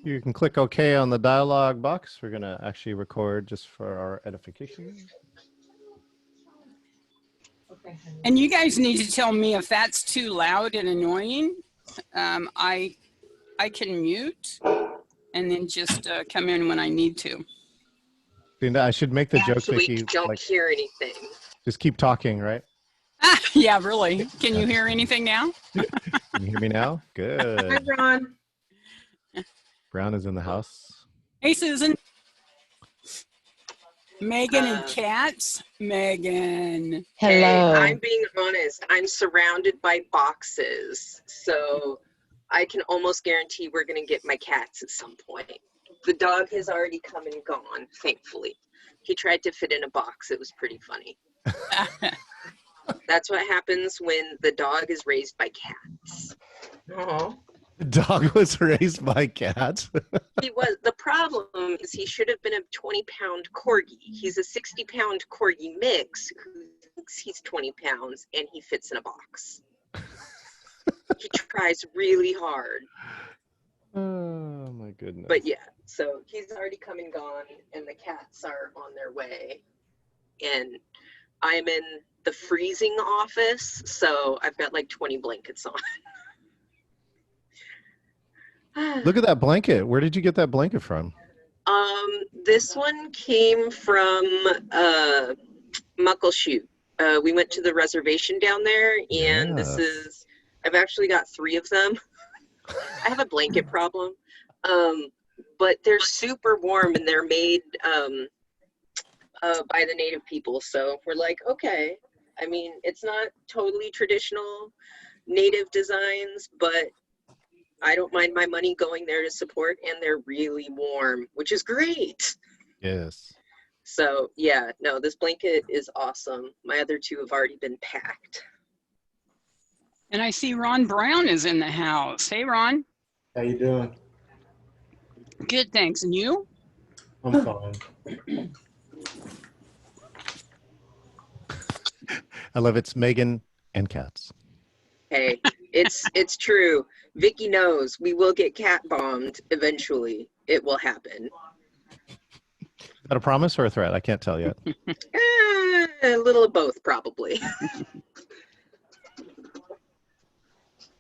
You can click OK on the dialog box. We're going to actually record just for our edification. And you guys need to tell me if that's too loud and annoying. I can mute and then just come in when I need to. Linda, I should make the joke, Actually, Vicki. don't hear anything. Just keep talking, right? Yeah, really. Can you hear anything now? Can you hear me now? Good. Hi, Ron. Brown is in the house. Hey, Susan. Megan and Cats. Megan. Hello. Hey, Hello. I'm being honest. I'm surrounded by boxes, so I can almost guarantee we're going to get my cats at some point. The dog has already come and gone, thankfully. He tried to fit in a box. It was pretty funny. That's what happens when the dog is raised by cats. Uh-huh. The dog was raised by cats. He was. The problem is he should have been a 20-pound corgi. He's a 60-pound corgi mix who thinks he's 20 pounds and he fits in a box. He tries really hard. Oh my goodness. But yeah, so he's already come and gone and the cats are on their way. And I'm in the freezing office, so I've got like 20 blankets on. Look at that blanket. Where did you get that blanket from? This one came from Muckleshoot. We went to the reservation down there, and Yes. I've actually got 3 of them. I have a blanket problem, but they're super warm and they're made by the native people. So we're like, okay. I mean, it's not totally traditional native designs, but I don't mind my money going there to support, and they're really warm, which is great. Yes. So yeah, no, this blanket is awesome. My other 2 have already been packed. And I see Ron Brown is in the house. Hey, Ron. How you doing? Good, thanks. And you? I'm fine. I love it's Megan and cats. Hey, it's true. Vicky knows we will get cat bombed eventually. It will happen. Is that a promise or a threat? I can't tell yet. A little of both, probably.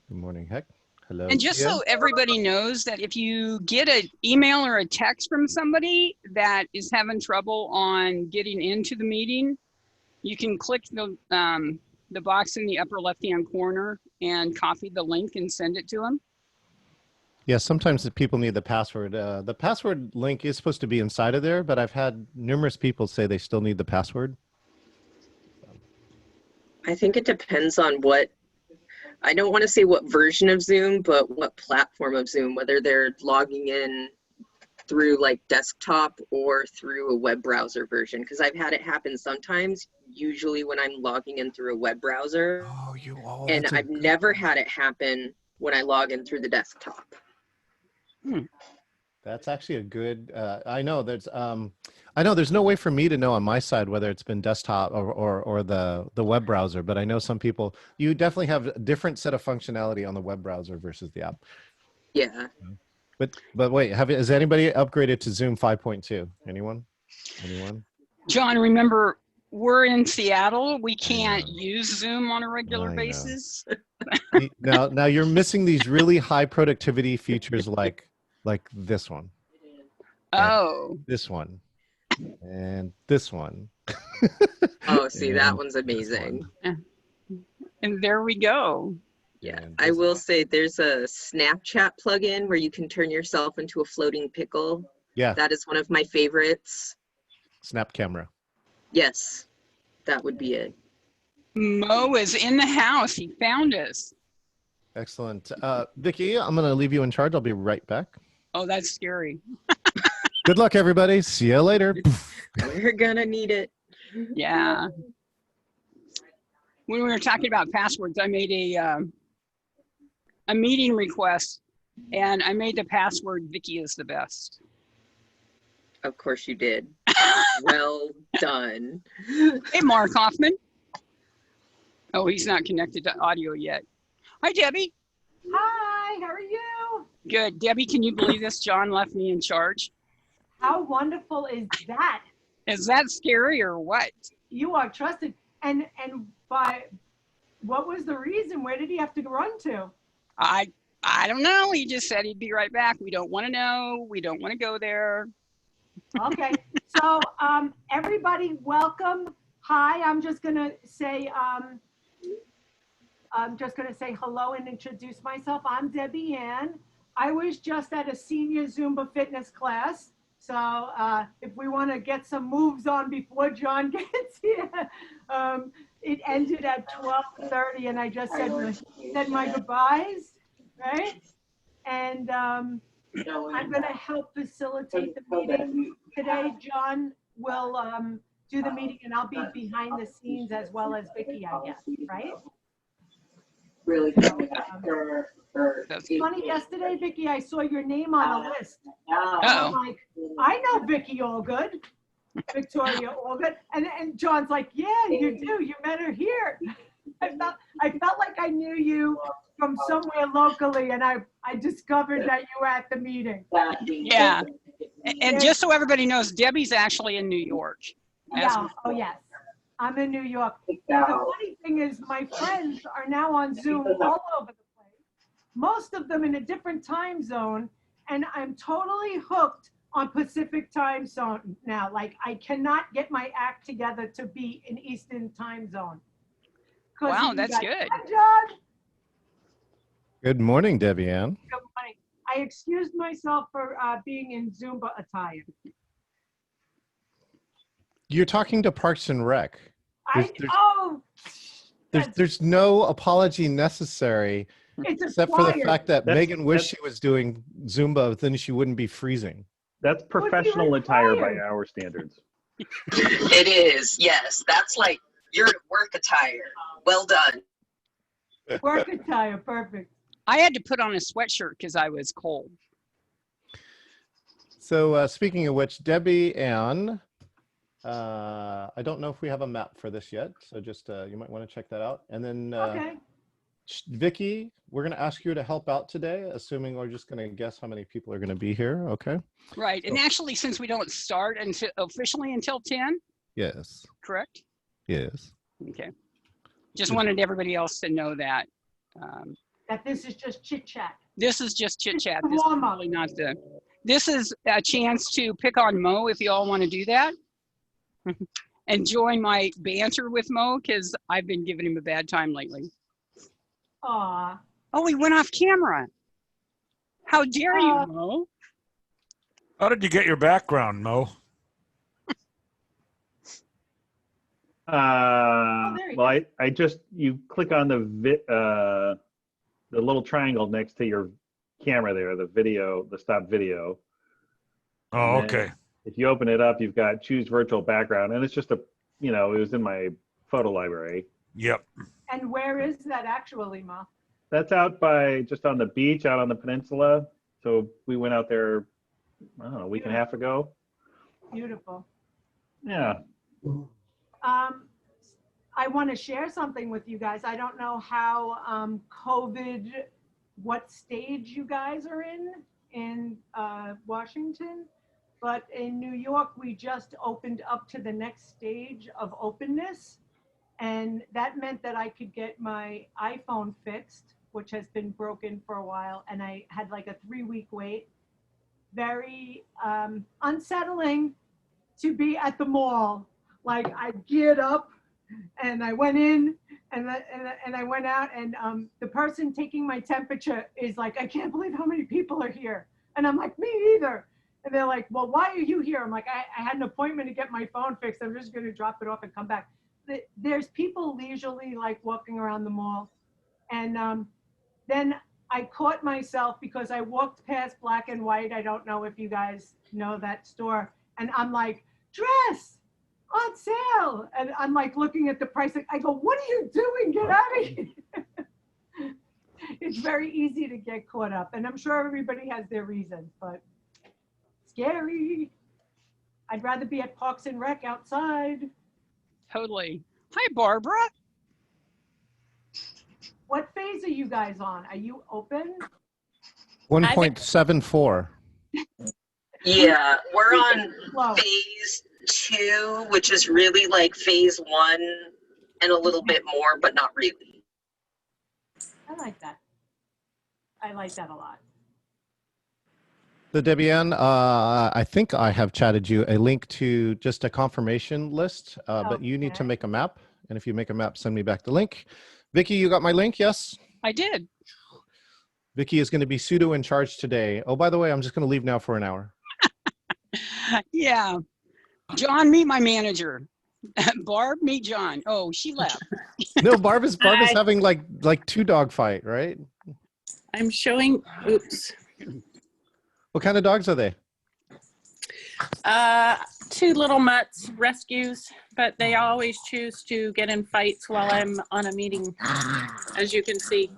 Good morning, Heck. Hello. And just so everybody knows that if you get an email or a text from somebody that is having trouble on getting into the meeting, you can click the box in the upper left-hand corner and copy the link and send it to them. Yeah, sometimes the people need the password. The password link is supposed to be inside of there, but I've had numerous people say they still need the password. I think it depends on what, I don't want to say what version of Zoom, but what platform of Zoom, whether they're logging in through like desktop or through a web browser version, because I've had it happen sometimes, usually when I'm logging in through a web browser. And I've never had it happen when I log in through the desktop. That's actually a good, I know there's no way for me to know on my side whether it's been desktop or the web browser, but I know some people, you definitely have a different set of functionality on the web browser versus the app. Yeah. But wait, has anybody upgraded to Zoom 5.2? Anyone? John, remember, we're in Seattle. We can't use Zoom on a regular basis. Now you're missing these really high productivity features like this one. Oh. This one. And this one. Oh, see, that one's amazing. And there we go. Yeah, I will say there's a Snapchat plugin where you can turn yourself into a floating pickle. Yeah. That is one of my favorites. Snap camera. Yes, that would be it. Mo is in the house. He found us. Excellent. Vicki, I'm going to leave you in charge. I'll be right back. Oh, that's scary. Good luck, everybody. See you later. We're going to need it. Yeah. When we were talking about passwords, I made a meeting request, and I made the password Vicky is the best. Of course you did. Well done. Hey, Mark Hoffman. Oh, he's not connected to audio yet. Hi, Debbie. Hi, how are you? Good. Debbie, can you believe this? John left me in charge. How wonderful is that? Is that scary or what? You are trusted. And by what was the reason? Where did he have to run to? I don't know. He just said he'd be right back. We don't want to know. We don't want to go there. Okay. So everybody, welcome. Hi. I'm just gonna say hello and introduce myself. I'm Debbie Ann. I was just at a senior Zumba fitness class. So if we want to get some moves on before John gets here, it ended at 12:30, and I just said my goodbyes, right? And I'm going to help facilitate the meeting today. John will do the meeting, and I'll be behind the scenes as well as Vicky, I guess, right? Really That's Funny, yesterday, Vicky, I saw your name on a list. Uh-oh. I'm like, I know Vicky Allgood, Victoria Allgood, and John's like, yeah, you do. You met her here. I felt like I knew you from somewhere locally, and I discovered that you were at the meeting. Yeah. And just so everybody knows, Debbie's actually in New York. Yeah. Oh yes, I'm in New York. Now, the funny thing is, my friends are now on Zoom all over the place. Most of them in a different time zone, and I'm totally hooked on Pacific time zone now. Like, I cannot get my act together to be in Eastern time zone. Wow, that's good. Hi, John. Good morning, Debbie Ann. Good morning. I excused myself for being in Zumba attire. You're talking to Parks and Rec. There's no apology necessary, it's except for the acquired. fact that Megan wished she was doing Zumba, then she wouldn't be freezing. That's professional attire by our standards. It is, yes. That's like your work attire. Well done. Work attire, perfect. I had to put on a sweatshirt because I was cold. So speaking of which, Debbie Ann, I don't know if we have a map for this yet, so just you might want to check that out. And then Okay. Vicky, we're going to ask you to help out today, assuming we're just going to guess how many people are going to be here. Okay. Right. And actually, since we don't start officially until 10, Yes. correct? Yes. Okay. Just wanted everybody else to know that. That this is just chit chat. This is just chit chat. This is Warm up. really not the. This is a chance to pick on Mo if you all want to do that, and join my banter with Mo because I've been giving him a bad time lately. Aw. Oh, he went off camera. How dare you, Mo? How did you get your background, Mo? There you Well, I just, you click on the little triangle next to your camera there, the video, the stop video. Oh, And then okay. If you open it up, you've got choose virtual background, and it's just it was in my photo library. Yep. And where is that actually, Ma? That's out just on the beach, out on the peninsula. So we went out there, I don't know, a week and a half ago. Beautiful. Yeah. I want to share something with you guys. I don't know how COVID, what stage you guys are in Washington, but in New York, we just opened up to the next stage of openness. And that meant that I could get my iPhone fixed, which has been broken for a while. And I had like a 3-week wait. Very unsettling to be at the mall. Like, I geared up and I went in and I went out, and the person taking my temperature is like, I can't believe how many people are here. And I'm like, me either. And they're like, well, why are you here? I'm like, I had an appointment to get my phone fixed. I'm just going to drop it off and come back. There's people leisurely like walking around the mall. And then I caught myself because I walked past Black and White. I don't know if you guys know that store. And I'm like, dress on sale. And I'm like looking at the price. I go, what are you doing? Get out of here. It's very easy to get caught up. And I'm sure everybody has their reasons, but scary. I'd rather be at Parks and Rec outside. Totally. Hi, Barbara. What phase are you guys on? Are you open? 1.74. Yeah, we're on Slow. phase 2, which is really like phase 1 and a little bit more, but not really. I like that. I like that a lot. So Debian, I think I have chatted you a link to just a confirmation list, but you need to Okay. make a map. And if you make a map, send me back the link. Vicky, you got my link? Yes? I did. Vicky is going to be pseudo in charge today. Oh, by the way, I'm just going to leave now for an hour. Yeah. John, meet my manager. Barb, meet John. Oh, she left. No, Barb is Hi. having like 2-dog fight, right? I'm showing, oops, What kind of dogs are they? 2 little mutts, rescues, but they always choose to get in fights while I'm on a meeting, as you can see.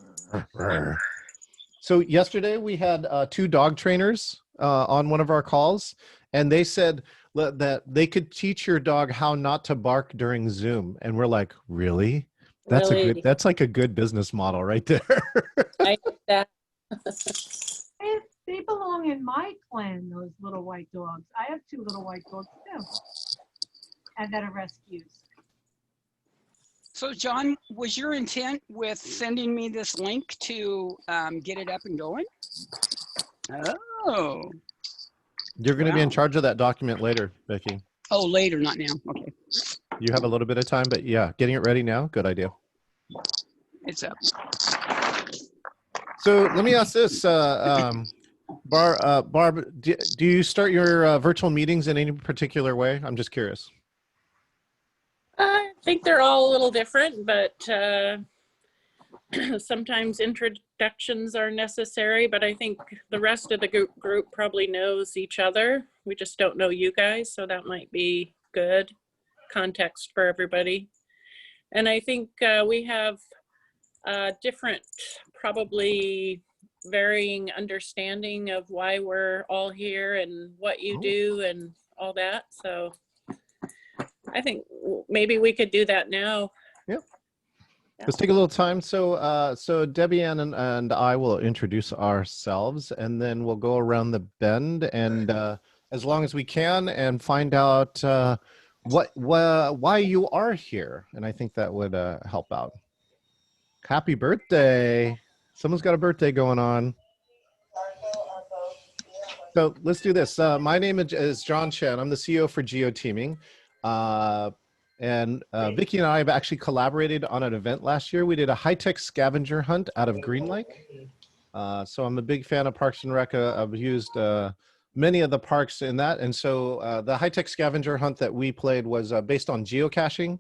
So yesterday we had 2 dog trainers on one of our calls, and they said that they could teach your dog how not to bark during Zoom. And we're like, really? Really, That's like a good business model right there. I like that. They belong in my clan, those little white dogs. I have 2 little white dogs too. And that are rescues. So, John, was your intent with sending me this link to get it up and going? Oh. You're going to be in Wow. charge of that document later, Becky. Oh, later, not now. Okay, You have a little bit of time, but yeah, getting it ready now, good idea. it's up. So let me ask this, Barb, do you start your virtual meetings in any particular way? I'm just curious. I think they're all a little different, but sometimes introductions are necessary, but I think the rest of the group probably knows each other. We just don't know you guys, so that might be good context for everybody. And I think we have different, probably varying understanding of why we're all here and what you do and all that. So I think maybe we could do that now. Yep. Let's take a little time. So Debbie Ann and I will introduce ourselves, and then we'll go around the bend and as long as we can, and find out why you are here. And I think that would help out. Happy birthday. Someone's got a birthday going on. So let's do this. My name is John Chen. I'm the CEO for Geoteaming. And Vicky and I have actually collaborated on an event last year. We did a high-tech scavenger hunt out of Green Lake. So I'm a big fan of Parks and Rec. I've used many of the parks in that. And so the high-tech scavenger hunt that we played was based on geocaching.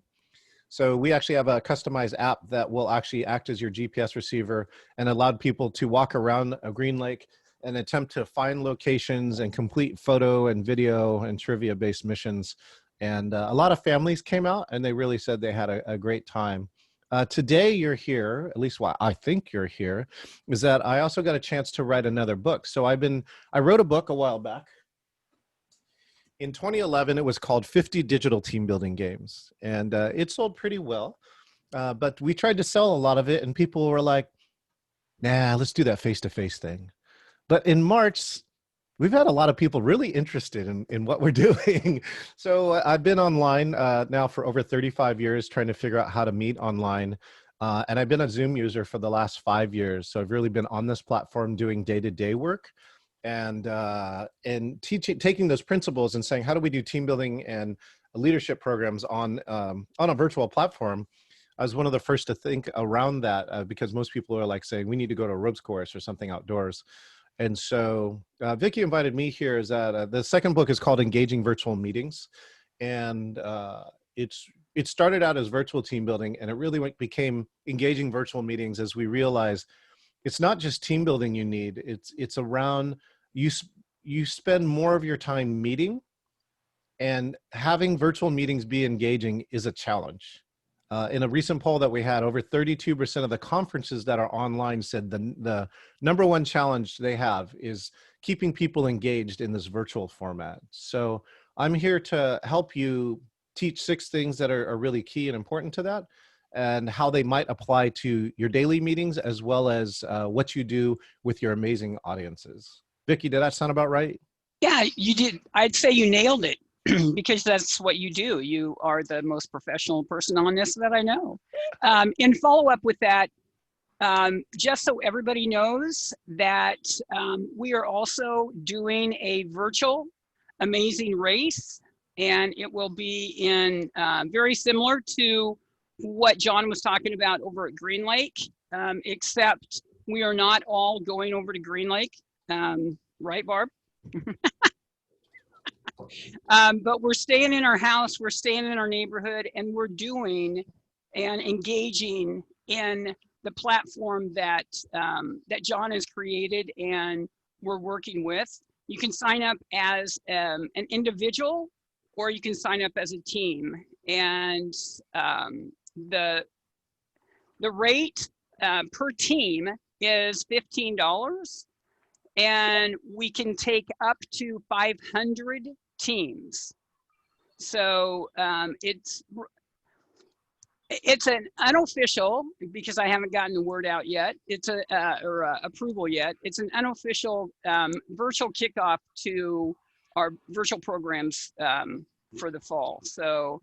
So we actually have a customized app that will actually act as your GPS receiver and allowed people to walk around a Green Lake and attempt to find locations and complete photo and video and trivia-based missions. And a lot of families came out, and they really said they had a great time. Today you're here, at least why I think you're here, is that I also got a chance to write another book. So I wrote a book a while back. In 2011, it was called 50 Digital Team Building Games, and it sold pretty well. But we tried to sell a lot of it, and people were like, nah, let's do that face-to-face thing. But in March, we've had a lot of people really interested in what we're doing. So I've been online now for over 35 years trying to figure out how to meet online. And I've been a Zoom user for the last 5 years. So I've really been on this platform doing day-to-day work and taking those principles and saying, how do we do team building and leadership programs on a virtual platform? I was one of the first to think around that because most people are like saying, we need to go to a ropes course or something outdoors. And so Vicky invited me here is that the second book is called Engaging Virtual Meetings. And it started out as virtual team building, and it really became engaging virtual meetings as we realized it's not just team building you need, it's around you spend more of your time meeting, and having virtual meetings be engaging is a challenge. In a recent poll that we had, over 32% of the conferences that are online said the number one challenge they have is keeping people engaged in this virtual format. So I'm here to help you teach 6 things that are really key and important to that. and how they might apply to your daily meetings as well as what you do with your amazing audiences. Vicki, did that sound about right? Yeah, you did. I'd say you nailed it because that's what you do. You are the most professional person on this that I know. In follow up with that, just so everybody knows that we are also doing a virtual amazing race, and it will be in very similar to what John was talking about over at Green Lake, except we are not all going over to Green Lake, right, Barb? But we're staying in our house, we're staying in our neighborhood, and we're doing and engaging in the platform that that John has created and we're working with. You can sign up as an individual, or you can sign up as a team. And the rate per team is $15, and we can take up to 500 teams. So it's an unofficial, because I haven't gotten the word out yet. It's a approval yet. It's an unofficial virtual kickoff to our virtual programs for the fall. So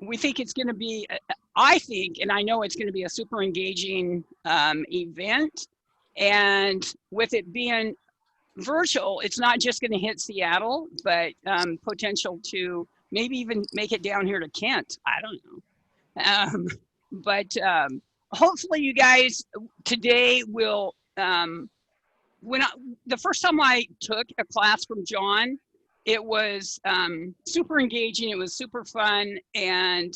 we think it's going to be, I think, and I know it's going to be a super engaging event. And with it being virtual, it's not just going to hit Seattle, but potential to maybe even make it down here to Kent. I don't know. But hopefully you guys today will, the first time I took a class from John, it was super engaging. It was super fun. And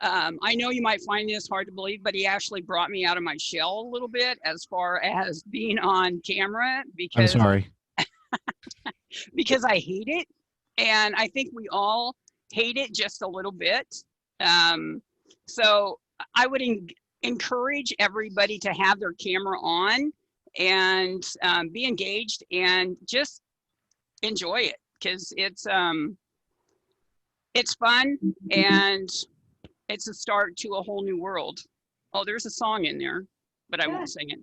I know you might find this hard to believe, but he actually brought me out of my shell a little bit as far as being on camera, I'm because sorry. because I hate it. And I think we all hate it just a little bit. So I would encourage everybody to have their camera on and be engaged and just enjoy it, because it's fun and it's a start to a whole new world. Oh, there's a song in there, but I won't sing it.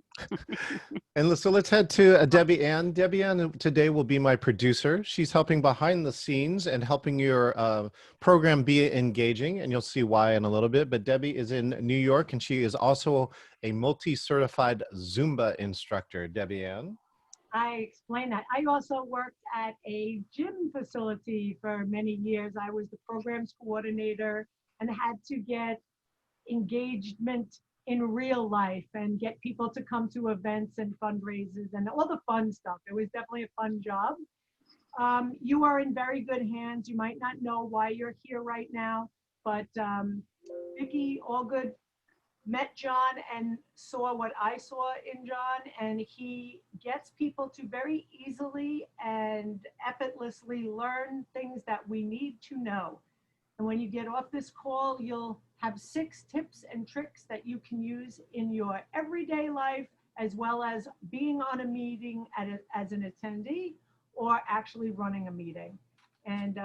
And so let's head to Debbie Ann. Debbie Ann today will be my producer. She's helping behind the scenes and helping your program be engaging, and you'll see why in a little bit. But Debbie is in New York, and she is also a multi-certified Zumba instructor. Debbie Ann. I explained that. I also worked at a gym facility for many years. I was the programs coordinator and had to get engagement in real life and get people to come to events and fundraisers and all the fun stuff. It was definitely a fun job. You are in very good hands. You might not know why you're here right now, but Vicki Allgood met John and saw what I saw in John, and he gets people to very easily and effortlessly learn things that we need to know. And when you get off this call, you'll have 6 tips and tricks that you can use in your everyday life, as well as being on a meeting as an attendee or actually running a meeting. And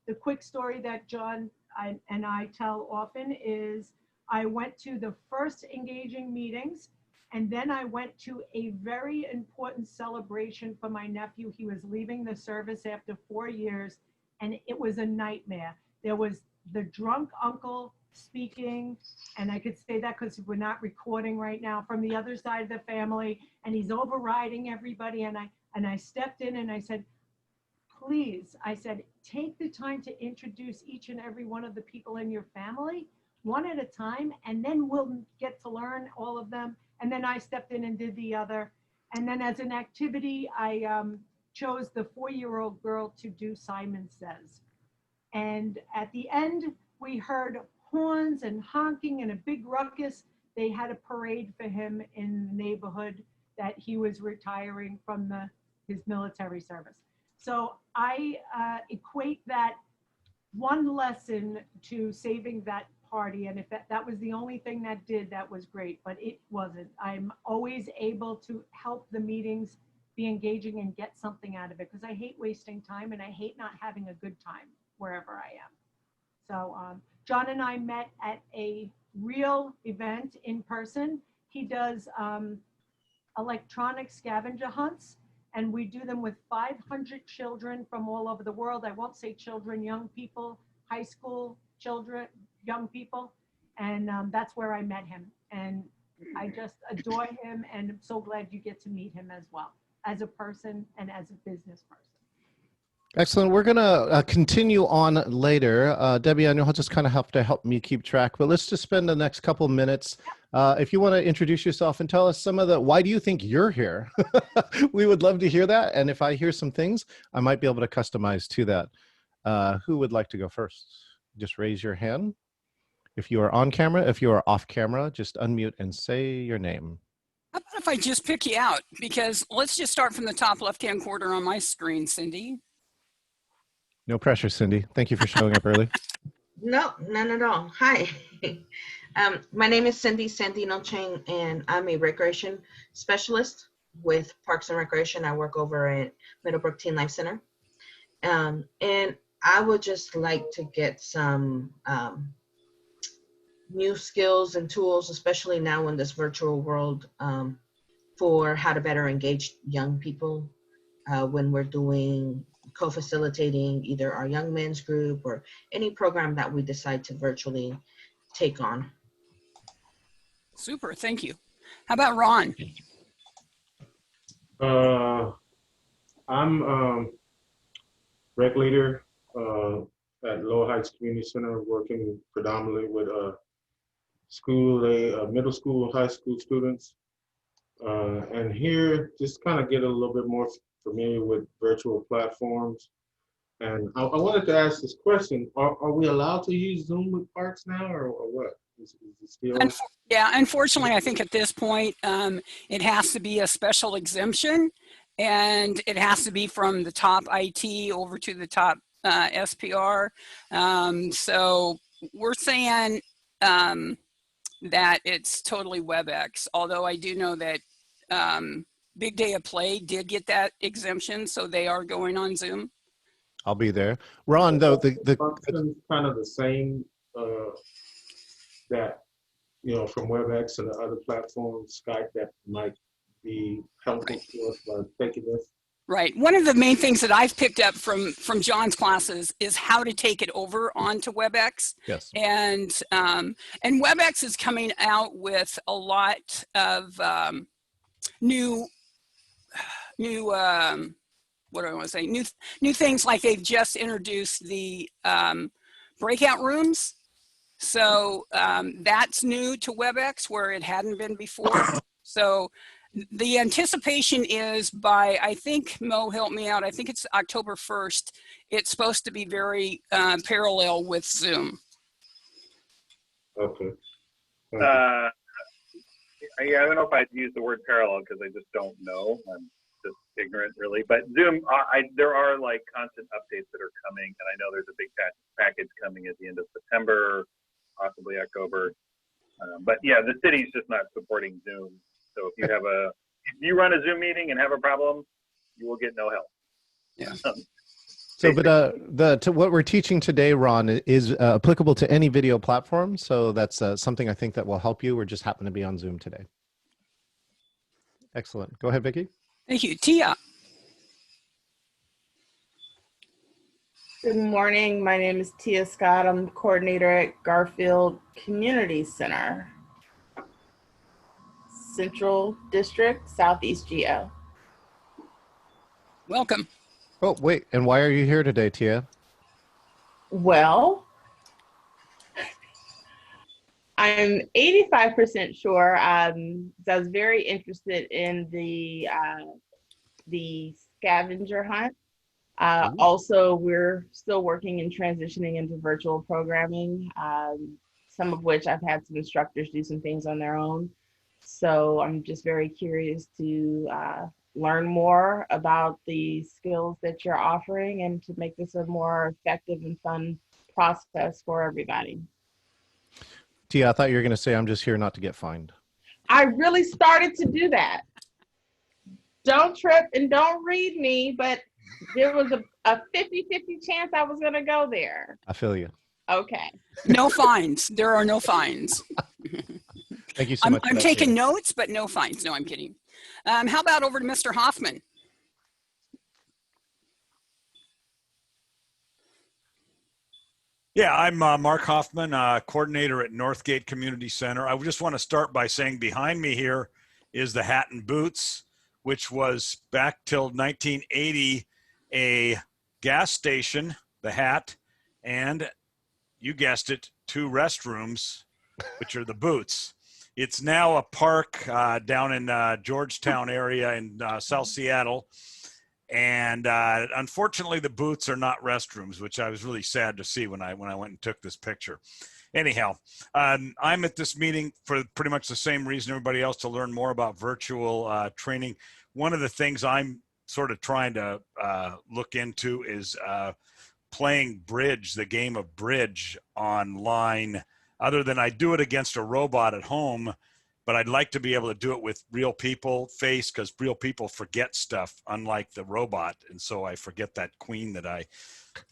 the quick story that John and I tell often is I went to the first engaging meetings, and then I went to a very important celebration for my nephew. He was leaving the service after 4 years, and it was a nightmare. There was the drunk uncle speaking, and I could say that because we're not recording right now, from the other side of the family, and he's overriding everybody. And I stepped in and I said, please, I said, take the time to introduce each and every one of the people in your family, one at a time, and then we'll get to learn all of them. And then I stepped in and did the other. And then as an activity, I chose the 4-year-old girl to do Simon Says. And at the end, we heard horns and honking and a big ruckus. They had a parade for him in the neighborhood that he was retiring from his military service. So I equate that one lesson to saving that party. And if that was the only thing that was great, but it wasn't. I'm always able to help the meetings be engaging and get something out of it, because I hate wasting time and I hate not having a good time wherever I am. So John and I met at a real event in person. He does electronic scavenger hunts, and we do them with 500 children from all over the world. I won't say children, young people, high school children, young people. And that's where I met him. And I just adore him, and I'm so glad you get to meet him as well, as a person and as a business person. Excellent. We're going to continue on later. Debbie, I know I'll just kind of have to help me keep track, but let's just spend the next couple minutes. If you want to introduce yourself and tell us some of the, why do you think you're here? We would love to hear that. And if I hear some things, I might be able to customize to that. Who would like to go first? Just raise your hand. If you are on camera, if you are off camera, just unmute and say your name. How about if I just pick you out? Because let's just start from the top left-hand corner on my screen, Cindy. No pressure, Cindy. Thank you for showing up early. No, none at all. Hi. My name is Cindy Sandino Chang, and I'm a recreation specialist with Parks and Recreation. I work over at Middlebrook Teen Life Center. And I would just like to get some new skills and tools, especially now in this virtual world, for how to better engage young people when we're doing co-facilitating either our young men's group or any program that we decide to virtually take on. Super, thank you. How about Ron? I'm rec leader at Lower Heights Community Center, working predominantly with middle school and high school students. And here, just kind of get a little bit more familiar with virtual platforms. And I wanted to ask this question: Are we allowed to use Zoom with parks now, or what? Is it still? Yeah, unfortunately, I think at this point, it has to be a special exemption, and it has to be from the top IT over to the top SPR. So we're saying that it's totally WebEx, although I do know that Big Day of Play did get that exemption, so they are going on Zoom. I'll be there. Ron, though, the function's kind of the same that, from WebEx and the other platforms, Skype, that might be helpful to us by taking this. Right. One of the main things that I've picked up from John's classes is how to take it over onto WebEx. Yes. And WebEx is coming out with a lot of new what do I want to say? New things, like they've just introduced the breakout rooms. So that's new to WebEx, where it hadn't been before. So the anticipation is by, I think, Mo, help me out, I think it's October 1st, it's supposed to be very parallel with Zoom. Okay. Yeah, I don't know if I'd use the word parallel because I just don't know. I'm just ignorant, really. But Zoom, there are like constant updates that are coming, and I know there's a big package coming at the end of September, possibly October. But yeah, the city's just not supporting Zoom. So if you run a Zoom meeting and have a problem, you will get no help. Yeah. So, but what we're teaching today, Ron, is applicable to any video platform. So that's something I think that will help you. We're just happen to be on Zoom today. Excellent. Go ahead, Vicki. Thank you. Tia. Good morning. My name is Tia Scott. I'm the coordinator at Garfield Community Center, Central District, Southeast GO. Welcome. Oh, wait. And why are you here today, Tia? Well, I'm 85% sure. I was very interested in the scavenger hunt. Also, we're still working and transitioning into virtual programming, some of which I've had some instructors do some things on their own. So I'm just very curious to learn more about the skills that you're offering and to make this a more effective and fun process for everybody. Tia, I thought you were going to say, I'm just here not to get fined. I really started to do that. Don't trip and don't read me, but there was a 50-50 chance I was going to go there. I feel you. Okay. No fines. There are no fines. Thank you so much. for I'm that, taking Peter. notes, but no fines. No, I'm kidding. How about over to Mr. Hoffman? Yeah, I'm Mark Hoffman, coordinator at Northgate Community Center. I just want to start by saying behind me here is the Hat and Boots, which was back till 1980 a gas station, the Hat, and you guessed it, 2 restrooms, which are the Boots. It's now a park down in Georgetown area in South Seattle. And unfortunately, the Boots are not restrooms, which I was really sad to see when I went and took this picture. Anyhow, I'm at this meeting for pretty much the same reason everybody else, to learn more about virtual training. One of the things I'm sort of trying to look into is playing bridge, the game of bridge online, other than I do it against a robot at home. But I'd like to be able to do it with real people face, because real people forget stuff, unlike the robot. And so I forget that queen that I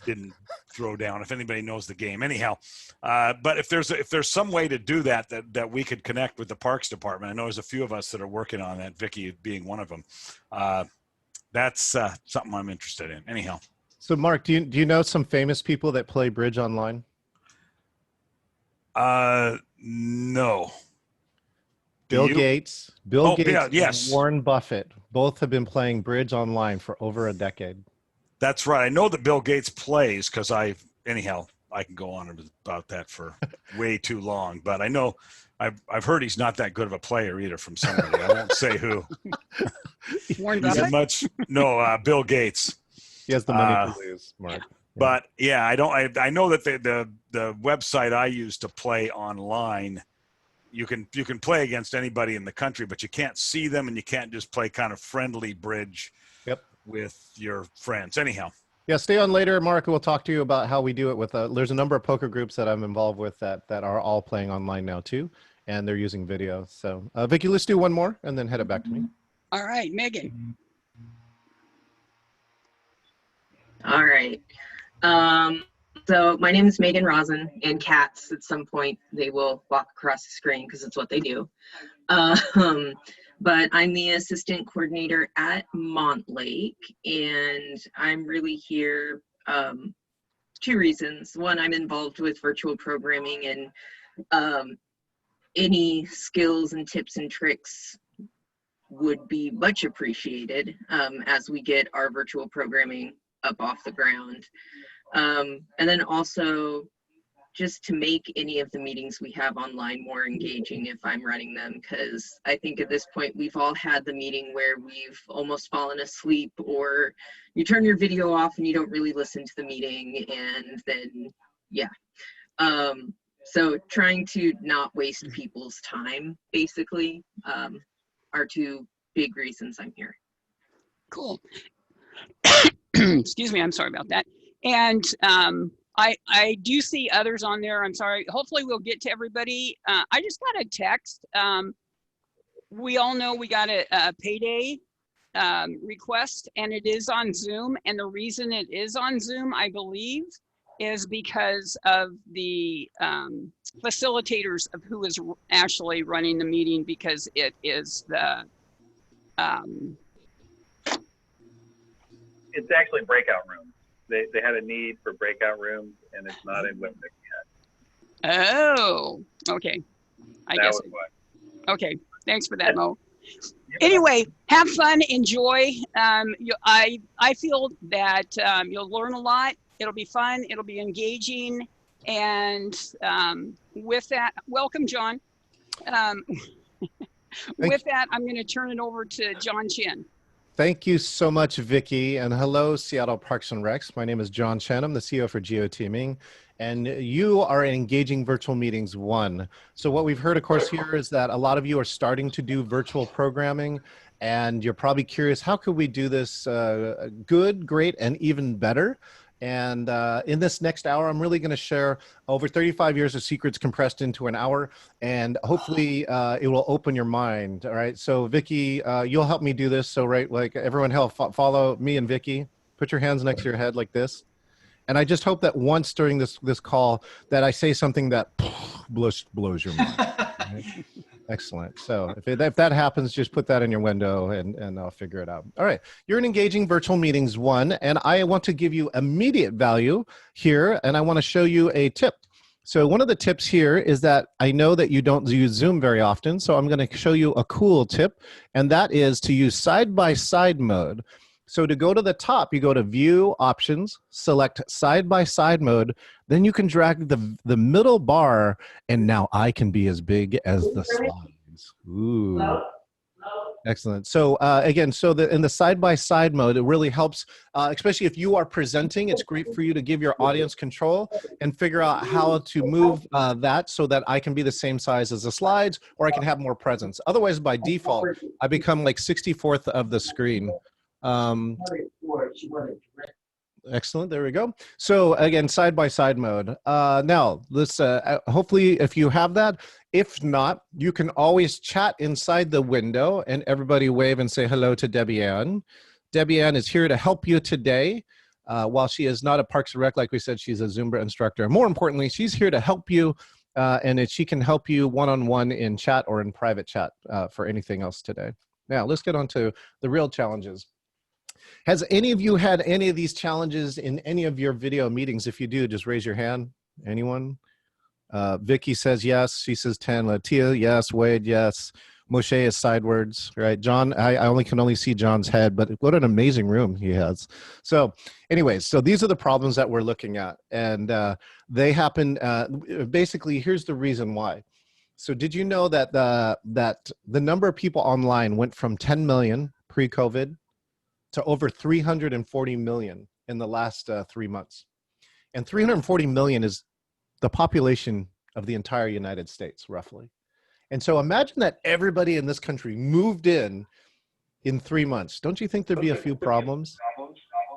didn't throw down, if anybody knows the game. Anyhow, but if there's some way to do that we could connect with the Parks Department, I know there's a few of us that are working on that, Vicky being one of them. That's something I'm interested in. Anyhow. So Mark, do you know some famous people that play bridge online? No. Bill Gates, yeah, yes. and Warren Buffett both have been playing bridge online for over a decade. That's right. I know that Bill Gates plays, because anyhow, I can go on about that for way too long, but I know I've heard he's not that good of a player either from somebody. I won't say who. Warren Buffett? No, Bill Gates. He has the money to lose, Mark. Yeah. But yeah, I know that the website I use to play online, you can play against anybody in the country, but you can't see them, and you can't just play kind of friendly bridge with your friends. Anyhow. Yeah, stay on later, Mark. We'll talk to you about how we do it with there's a number of poker groups that I'm involved with that are all playing online now too, and they're using video. So Vicky, let's do one more and then head it back to me. All right, Megan. All right. So my name is Megan Rosen, and cats, at some point, they will walk across the screen because it's what they do. But I'm the assistant coordinator at Montlake, and I'm really here, 2 reasons. One, I'm involved with virtual programming, and any skills and tips and tricks would be much appreciated as we get our virtual programming up off the ground. And then also just to make any of the meetings we have online more engaging if I'm running them, because I think at this point we've all had the meeting where we've almost fallen asleep, or you turn your video off and you don't really listen to the meeting, and then so trying to not waste people's time basically are 2 big reasons I'm here. Cool. Excuse me, I'm sorry about that. And I do see others on there. I'm sorry. Hopefully we'll get to everybody. I just got a text. We all know we got a payday request, and it is on Zoom. And the reason it is on Zoom, I believe, is because of the facilitators of who is actually running the meeting, because it is the It's actually breakout rooms. They had a need for breakout rooms, and it's not in Whitman yet. Oh, okay. I guess. Okay, thanks for that, Mo. Yeah. Anyway, have fun, enjoy. I feel that you'll learn a lot. It'll be fun. It'll be engaging. And with that, welcome, John. With that, I'm going to turn it over to John Chen. Thank you so much, Vicky, and hello, Seattle Parks and Recs. My name is John Chen. I'm the CEO for GeoTeaming, and you are in Engaging Virtual Meetings 1. So what we've heard, of course, here is that a lot of you are starting to do virtual programming, and you're probably curious, how could we do this good, great, and even better? And in this next hour, I'm really going to share over 35 years of secrets compressed into an hour, and hopefully it will open your mind. All right. So Vicky, you'll help me do this. So, right, like everyone, follow me and Vicky. Put your hands next to your head like this. And I just hope that once during this call that I say something that blows your mind. Right? Excellent. So if that happens, just put that in your window and I'll figure it out. All right. You're in Engaging Virtual Meetings 1, and I want to give you immediate value here, and I want to show you a tip. So one of the tips here is that I know that you don't use Zoom very often, so I'm going to show you a cool tip, and that is to use side-by-side mode. So to go to the top, you go to View, Options, select Side-by-Side mode, then you can drag the middle bar, and now I can be as big as the slides. Ooh. Excellent. So again, in the side-by-side mode, it really helps, especially if you are presenting. It's great for you to give your audience control and figure out how to move that so that I can be the same size as the slides, or I can have more presence. Otherwise, by default, I become like 64th of the screen. Excellent. There we go. So again, side-by-side mode. Now, let's hopefully, if you have that, if not, you can always chat inside the window and everybody wave and say hello to Debbie Ann. Debbie Ann is here to help you today. While she is not a Parks and Rec, like we said, she's a Zumba instructor. More importantly, she's here to help you, and she can help you one-on-one in chat or in private chat for anything else today. Now, let's get on to the real challenges. Has any of you had any of these challenges in any of your video meetings? If you do, just raise your hand. Anyone? Vicky says yes. She says 10. Latia, yes. Wade, yes. Moshe is sidewards, right? John, I can only see John's head, but what an amazing room he has. So anyways, so these are the problems that we're looking at. And they happen, basically, here's the reason why. So did you know that the number of people online went from 10 million pre-COVID to over 340 million in the last 3 months? And 340 million is the population of the entire United States, roughly. And so imagine that everybody in this country moved in 3 months. Don't you think there'd be a few problems?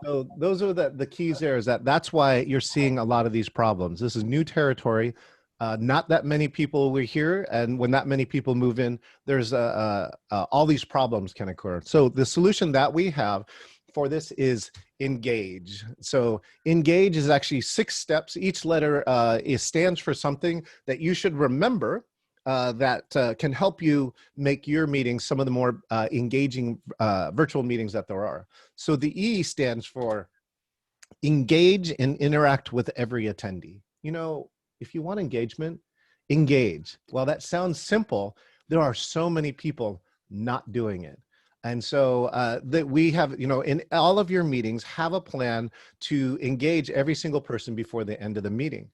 So those are the keys there, is that's why you're seeing a lot of these problems. This is new territory. Not that many people were here, and when that many people move in, there's all these problems can occur. So the solution that we have for this is engage. So engage is actually 6 steps. Each letter stands for something that you should remember that can help you make your meetings some of the more engaging virtual meetings that there are. So the E stands for engage and interact with every attendee. You know, if you want engagement, engage. While that sounds simple, there are so many people not doing it. And so that we have, you know, in all of your meetings, have a plan to engage every single person before the end of the meeting.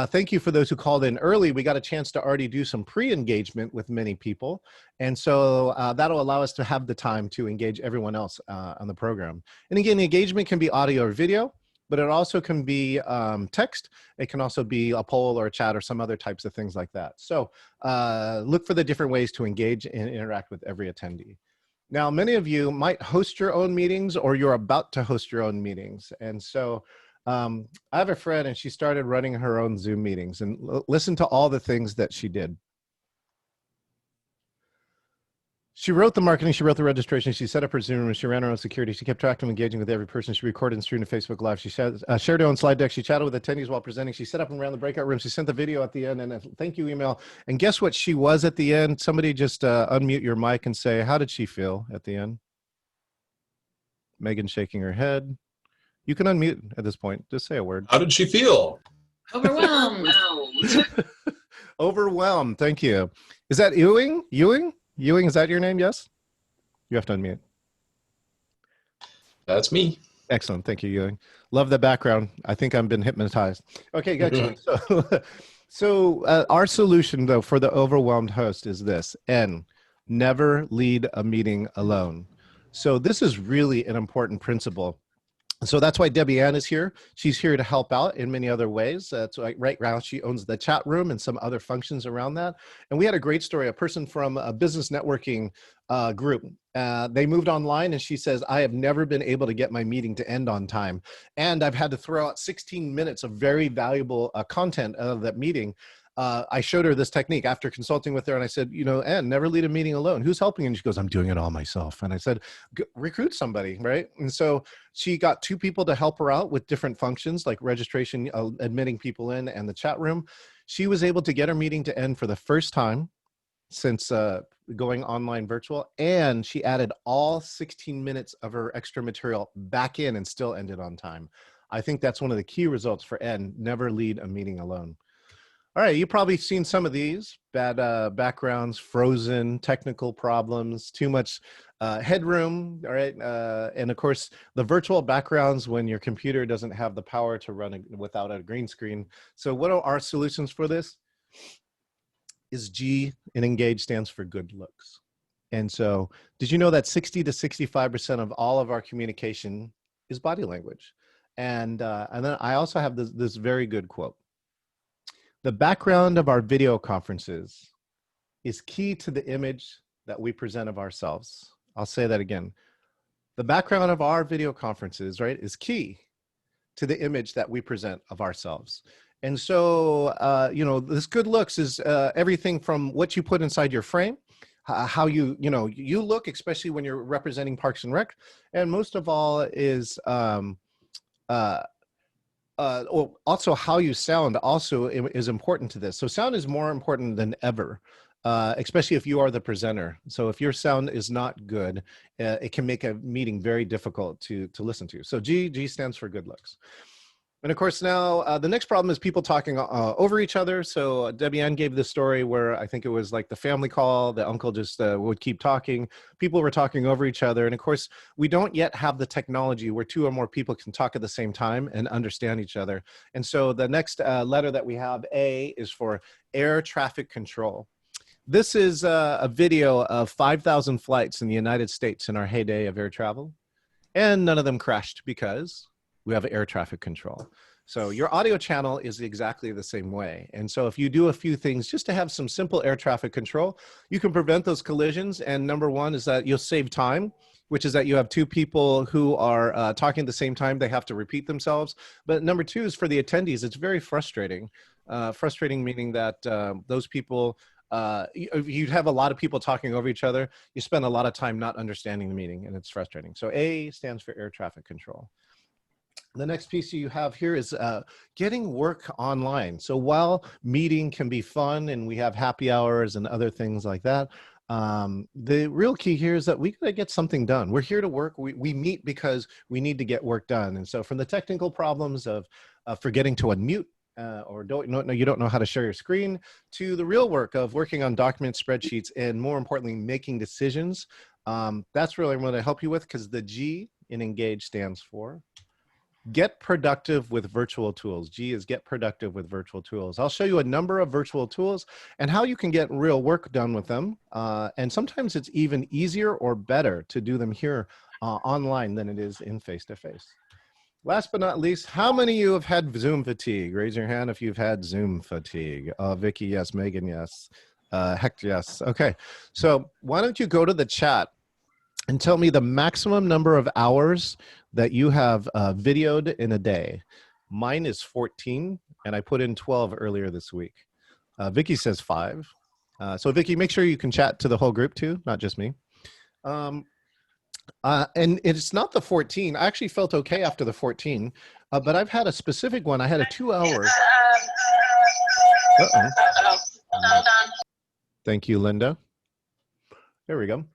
Thank you for those who called in early. We got a chance to already do some pre-engagement with many people. And so that'll allow us to have the time to engage everyone else on the program. And again, the engagement can be audio or video, but it also can be text. It can also be a poll or a chat or some other types of things like that. So look for the different ways to engage and interact with every attendee. Now, many of you might host your own meetings, or you're about to host your own meetings. And so I have a friend, and she started running her own Zoom meetings, and listen to all the things that she did. She wrote the marketing, she wrote the registration, she set up her Zoom room, she ran her own security, she kept track of engaging with every person, she recorded and streamed to Facebook Live, she shared her own slide deck, she chatted with attendees while presenting, she set up and ran the breakout room, she sent the video at the end and a thank you email. And guess what she was at the end? Somebody just unmute your mic and say, how did she feel at the end? Megan shaking her head. You can unmute at this point, just say a word. How did she feel? Overwhelmed. Overwhelmed, thank you. Is that Ewing? Ewing, is that your name? Yes? You have to unmute. That's me. Excellent. Thank you, Ewing. Love the background. I think I've been hypnotized. Okay, excellent. So our solution, though, for the overwhelmed host is this. N, never lead a meeting alone. So this is really an important principle. So that's why Debbie Ann is here. She's here to help out in many other ways. So right now she owns the chat room and some other functions around that. And we had a great story, a person from a business networking group. They moved online, and she says, I have never been able to get my meeting to end on time. And I've had to throw out 16 minutes of very valuable content out of that meeting I showed her this technique after consulting with her, and I said, you know, Ann, never lead a meeting alone. Who's helping? And she goes, I'm doing it all myself. And I said, recruit somebody, right? And so she got 2 people to help her out with different functions like registration, admitting people in, and the chat room. She was able to get her meeting to end for the first time since going online virtual, and she added all 16 minutes of her extra material back in and still ended on time. I think that's one of the key results for N, never lead a meeting alone. All right, you've probably seen some of these: bad backgrounds, frozen, technical problems, too much headroom, all right? And of course, the virtual backgrounds when your computer doesn't have the power to run without a green screen. So what are our solutions for this? Is G in Engage stands for good looks. And so did you know that 60 to 65% of all of our communication is body language? And then I also have this very good quote. The background of our video conferences is key to the image that we present of ourselves. I'll say that again. The background of our video conferences, right, is key to the image that we present of ourselves. And so, you know, this good looks is everything from what you put inside your frame, how you look, especially when you're representing Parks and Rec. And most of all is also how you sound also is important to this. So sound is more important than ever, especially if you are the presenter. So if your sound is not good, it can make a meeting very difficult to listen to. So G stands for good looks. And of course now the next problem is people talking over each other. So Debbie Ann gave this story where I think it was like the family call, the uncle just would keep talking. People were talking over each other. And of course, we don't yet have the technology where 2 or more people can talk at the same time and understand each other. And so the next letter that we have, A, is for air traffic control. This is a video of 5,000 flights in the United States in our heyday of air travel. And none of them crashed because we have air traffic control. So your audio channel is exactly the same way. And so if you do a few things just to have some simple air traffic control, you can prevent those collisions. And number 1 is that you'll save time, which is that you have 2 people who are talking at the same time. They have to repeat themselves. But number 2 is for the attendees, it's very frustrating. Frustrating meaning that those people, you'd have a lot of people talking over each other. You spend a lot of time not understanding the meeting, and it's frustrating. So A stands for air traffic control. The next piece you have here is getting work online. So while meeting can be fun and we have happy hours and other things like that, the real key here is that we gotta get something done. We're here to work. We meet because we need to get work done. And so from the technical problems of forgetting to unmute or you don't know how to share your screen, to the real work of working on documents, spreadsheets, and more importantly, making decisions, that's really what I'm gonna help you with, because the G in Engage stands for get productive with virtual tools. G is get productive with virtual tools. I'll show you a number of virtual tools and how you can get real work done with them. And sometimes it's even easier or better to do them here online than it is in face-to-face. Last but not least, how many of you have had Zoom fatigue? Raise your hand if you've had Zoom fatigue. Vicky, yes. Megan, yes. Heck, yes. Okay, so why don't you go to the chat and tell me the maximum number of hours that you have videoed in a day. Mine is 14, and I put in 12 earlier this week. Vicky says 5. So Vicky, make sure you can chat to the whole group too, not just me. And it's not the 14. I actually felt okay after the 14, but I've had a specific one. I had a 2 hour. Thank you, Linda. There we go.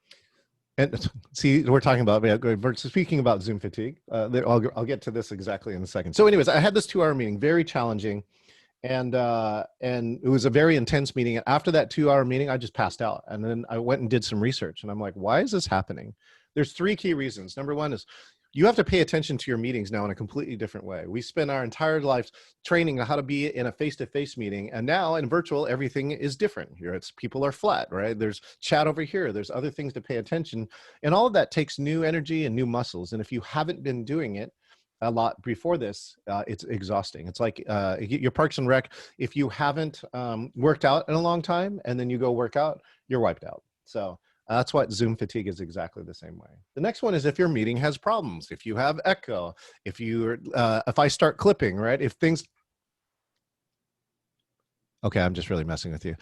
And see, we're talking about, we're speaking about Zoom fatigue. I'll get to this exactly in a second. So anyways, I had this 2 hour meeting, very challenging. And it was a very intense meeting. After that 2 hour meeting, I just passed out. And then I went and did some research and I'm like, why is this happening? There's 3 key reasons. Number 1 is you have to pay attention to your meetings now in a completely different way. We spend our entire lives training on how to be in a face-to-face meeting. And now in virtual, everything is different. Here, people are flat, right? There's chat over here. There's other things to pay attention. And all of that takes new energy and new muscles. And if you haven't been doing it a lot before this, it's exhausting. It's like your Parks and Rec. If you haven't worked out in a long time and then you go work out, you're wiped out. So that's what Zoom fatigue is, exactly the same way. The next one is if your meeting has problems, if you have echo, if I start clipping, right? If things, Okay, I'm just really messing with you.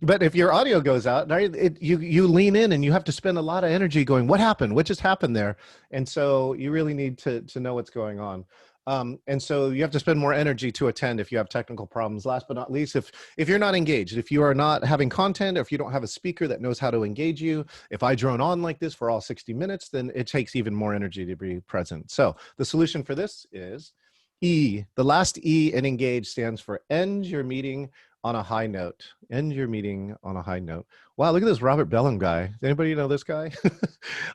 But if your audio goes out, right, you lean in and you have to spend a lot of energy going, what happened? What just happened there? And so you really need to know what's going on. And so you have to spend more energy to attend if you have technical problems. Last but not least, if you're not engaged, if you are not having content, or if you don't have a speaker that knows how to engage you, if I drone on like this for all 60 minutes, then it takes even more energy to be present. So the solution for this is E. The last E in engage stands for end your meeting on a high note. End your meeting on a high note. Wow, look at this Robert Bellum guy. Does anybody know this guy?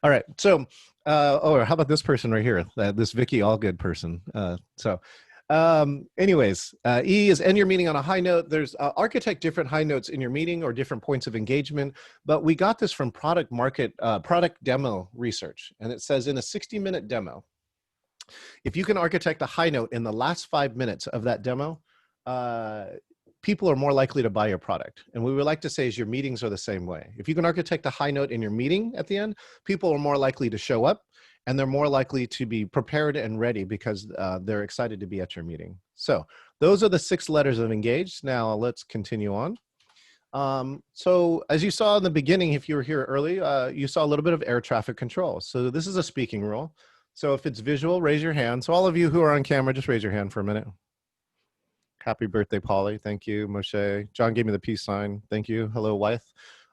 All right. So, how about this person right here? This Vicky Allgood person. Anyways, E is end your meeting on a high note. There's architect different high notes in your meeting or different points of engagement, but we got this from product demo research. And it says in a 60-minute demo, if you can architect a high note in the last 5 minutes of that demo, people are more likely to buy your product. And we would like to say is your meetings are the same way. If you can architect a high note in your meeting at the end, people are more likely to show up, and they're more likely to be prepared and ready because they're excited to be at your meeting. So those are the 6 letters of engaged. Now let's continue on. So as you saw in the beginning, if you were here early, you saw a little bit of air traffic control. So this is a speaking rule. So if it's visual, raise your hand. So all of you who are on camera, just raise your hand for a minute. Happy birthday, Polly. Thank you, Moshe. John gave me the peace sign. Thank you. Hello, Wyeth.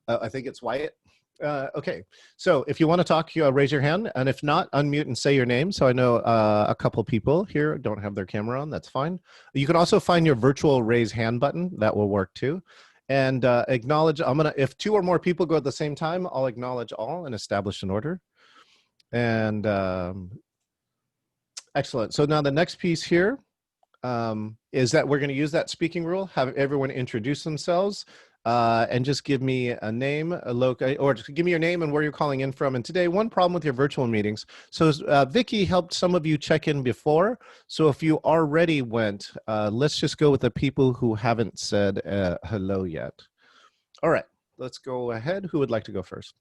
I think it's Wyatt. Okay, so if you want to talk, raise your hand. And if not, unmute and say your name. So I know a couple people here don't have their camera on. That's fine. You can also find your virtual raise hand button. That will work too. And acknowledge, if 2 or more people go at the same time, I'll acknowledge all and establish an order. And excellent. So now the next piece here is that we're going to use that speaking rule, have everyone introduce themselves and just give me a name, or just give me your name and where you're calling in from. And today, one problem with your virtual meetings. So Vicky helped some of you check in before. So if you already went, let's just go with the people who haven't said hello yet. All right, let's go ahead. Who would like to go first?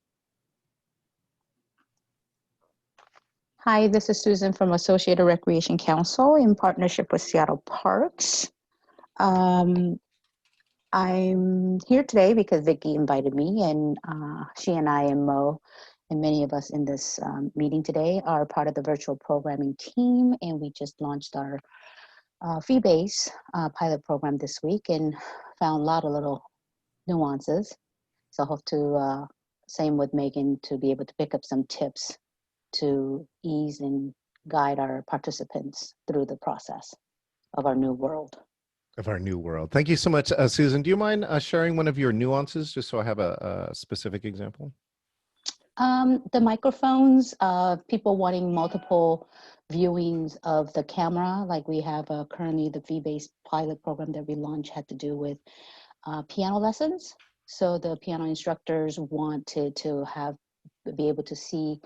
Hi, this is Susan from Associated Recreation Council in partnership with Seattle Parks. I'm here today because Vicki invited me, and she and I and Mo and many of us in this meeting today are part of the virtual programming team, and we just launched our fee-based pilot program this week and found a lot of little nuances. So I hope to, same with Megan, to be able to pick up some tips to ease and guide our participants through the process of our new world. Of our new world. Thank you so much, Susan. Do you mind sharing one of your nuances, just so I have a specific example? The microphones, people wanting multiple viewings of the camera, like we have currently the fee-based pilot program that we launched had to do with piano lessons. So the piano instructors wanted to be able to see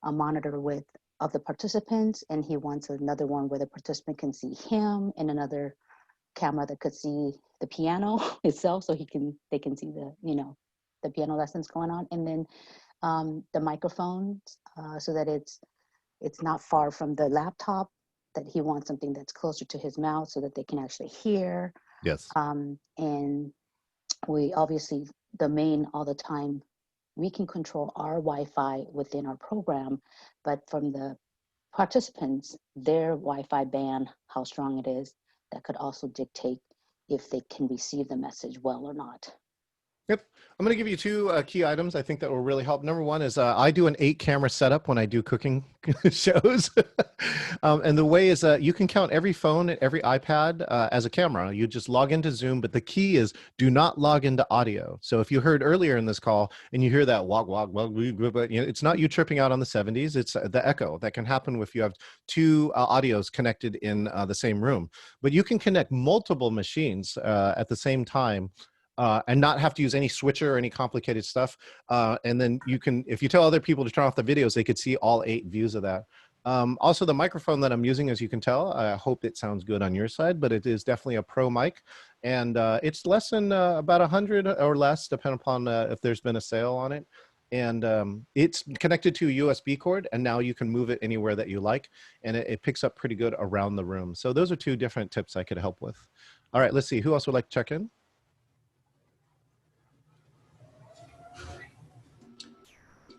a monitor of the participants, and he wants another one where the participant can see him, and another camera that could see the piano itself, so they can see the piano lessons going on, and then the microphones so that it's not far from the laptop, that he wants something that's closer to his mouth so that they can actually hear. Yes. And we obviously, the main all the time, we can control our Wi-Fi within our program, but from the participants, their Wi-Fi band, how strong it is, that could also dictate if they can receive the message well or not. Yep. I'm going to give you 2 key items I think that will really help. Number one is I do an 8-camera setup when I do cooking shows. And the way is you can count every phone and every iPad as a camera. You just log into Zoom, but the key is do not log into audio. So if you heard earlier in this call and you hear that wog, wog, wog, it's not you tripping out on the 70s. It's the echo that can happen if you have 2 audios connected in the same room. But you can connect multiple machines at the same time and not have to use any switcher or any complicated stuff. And then you can, if you tell other people to turn off the videos, they could see all 8 views of that. Also, the microphone that I'm using, as you can tell, I hope it sounds good on your side, but it is definitely a pro mic. And it's less than about 100 or less, depending upon if there's been a sale on it. And it's connected to a USB cord, and now you can move it anywhere that you like. And it picks up pretty good around the room. So those are 2 different tips I could help with. All right, let's see. Who else would like to check in?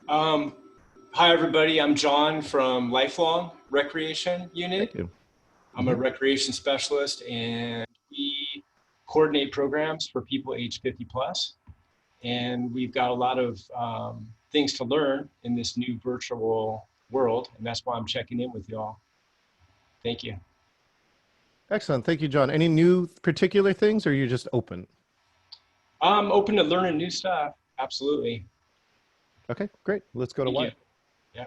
Um, Hi, everybody. I'm John from Lifelong Recreation Unit. Thank you. I'm a recreation specialist, and we coordinate programs for people age 50 plus. And we've got a lot of things to learn in this new virtual world, and that's why I'm checking in with y'all. Thank you. Excellent. Thank you, John. Any new particular things, or are you just open? I'm open to learning new stuff. Absolutely. Okay, great. Let's go to Thank you. Wyatt. Yeah.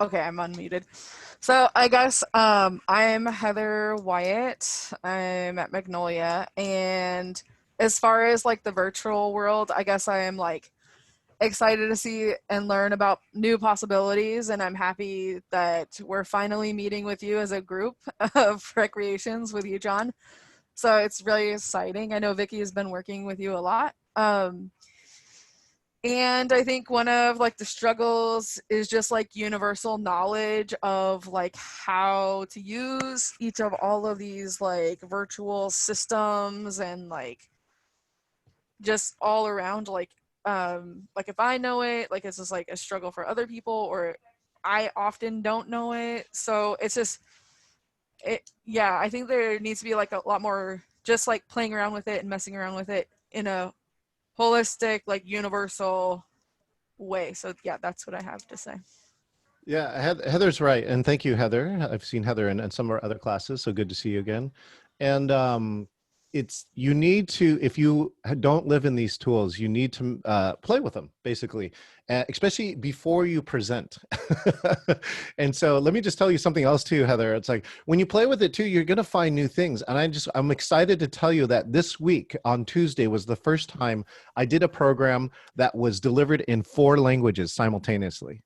Okay, I'm unmuted. So I guess I'm Heather Wyatt. I'm at Magnolia, and as far as like the virtual world, I guess I am like excited to see and learn about new possibilities, and I'm happy that we're finally meeting with you as a group of recreations with you, John. So it's really exciting. I know Vicky has been working with you a lot. And I think one of like the struggles is just like universal knowledge of like how to use each of all of these like virtual systems, and like just all around like if I know it, like it's just like a struggle for other people, or I often don't know it. So it's just yeah, I think there needs to be like a lot more just like playing around with it and messing around with it in a holistic, like universal way. So yeah, that's what I have to say. Yeah, Heather's right. And thank you, Heather. I've seen Heather in some of our other classes, so good to see you again. And you need to, if you don't live in these tools, you need to play with them, basically, especially before you present. And so let me just tell you something else too, Heather. It's like when you play with it too, you're going to find new things. And I'm excited to tell you that this week on Tuesday was the first time I did a program that was delivered in 4 languages simultaneously.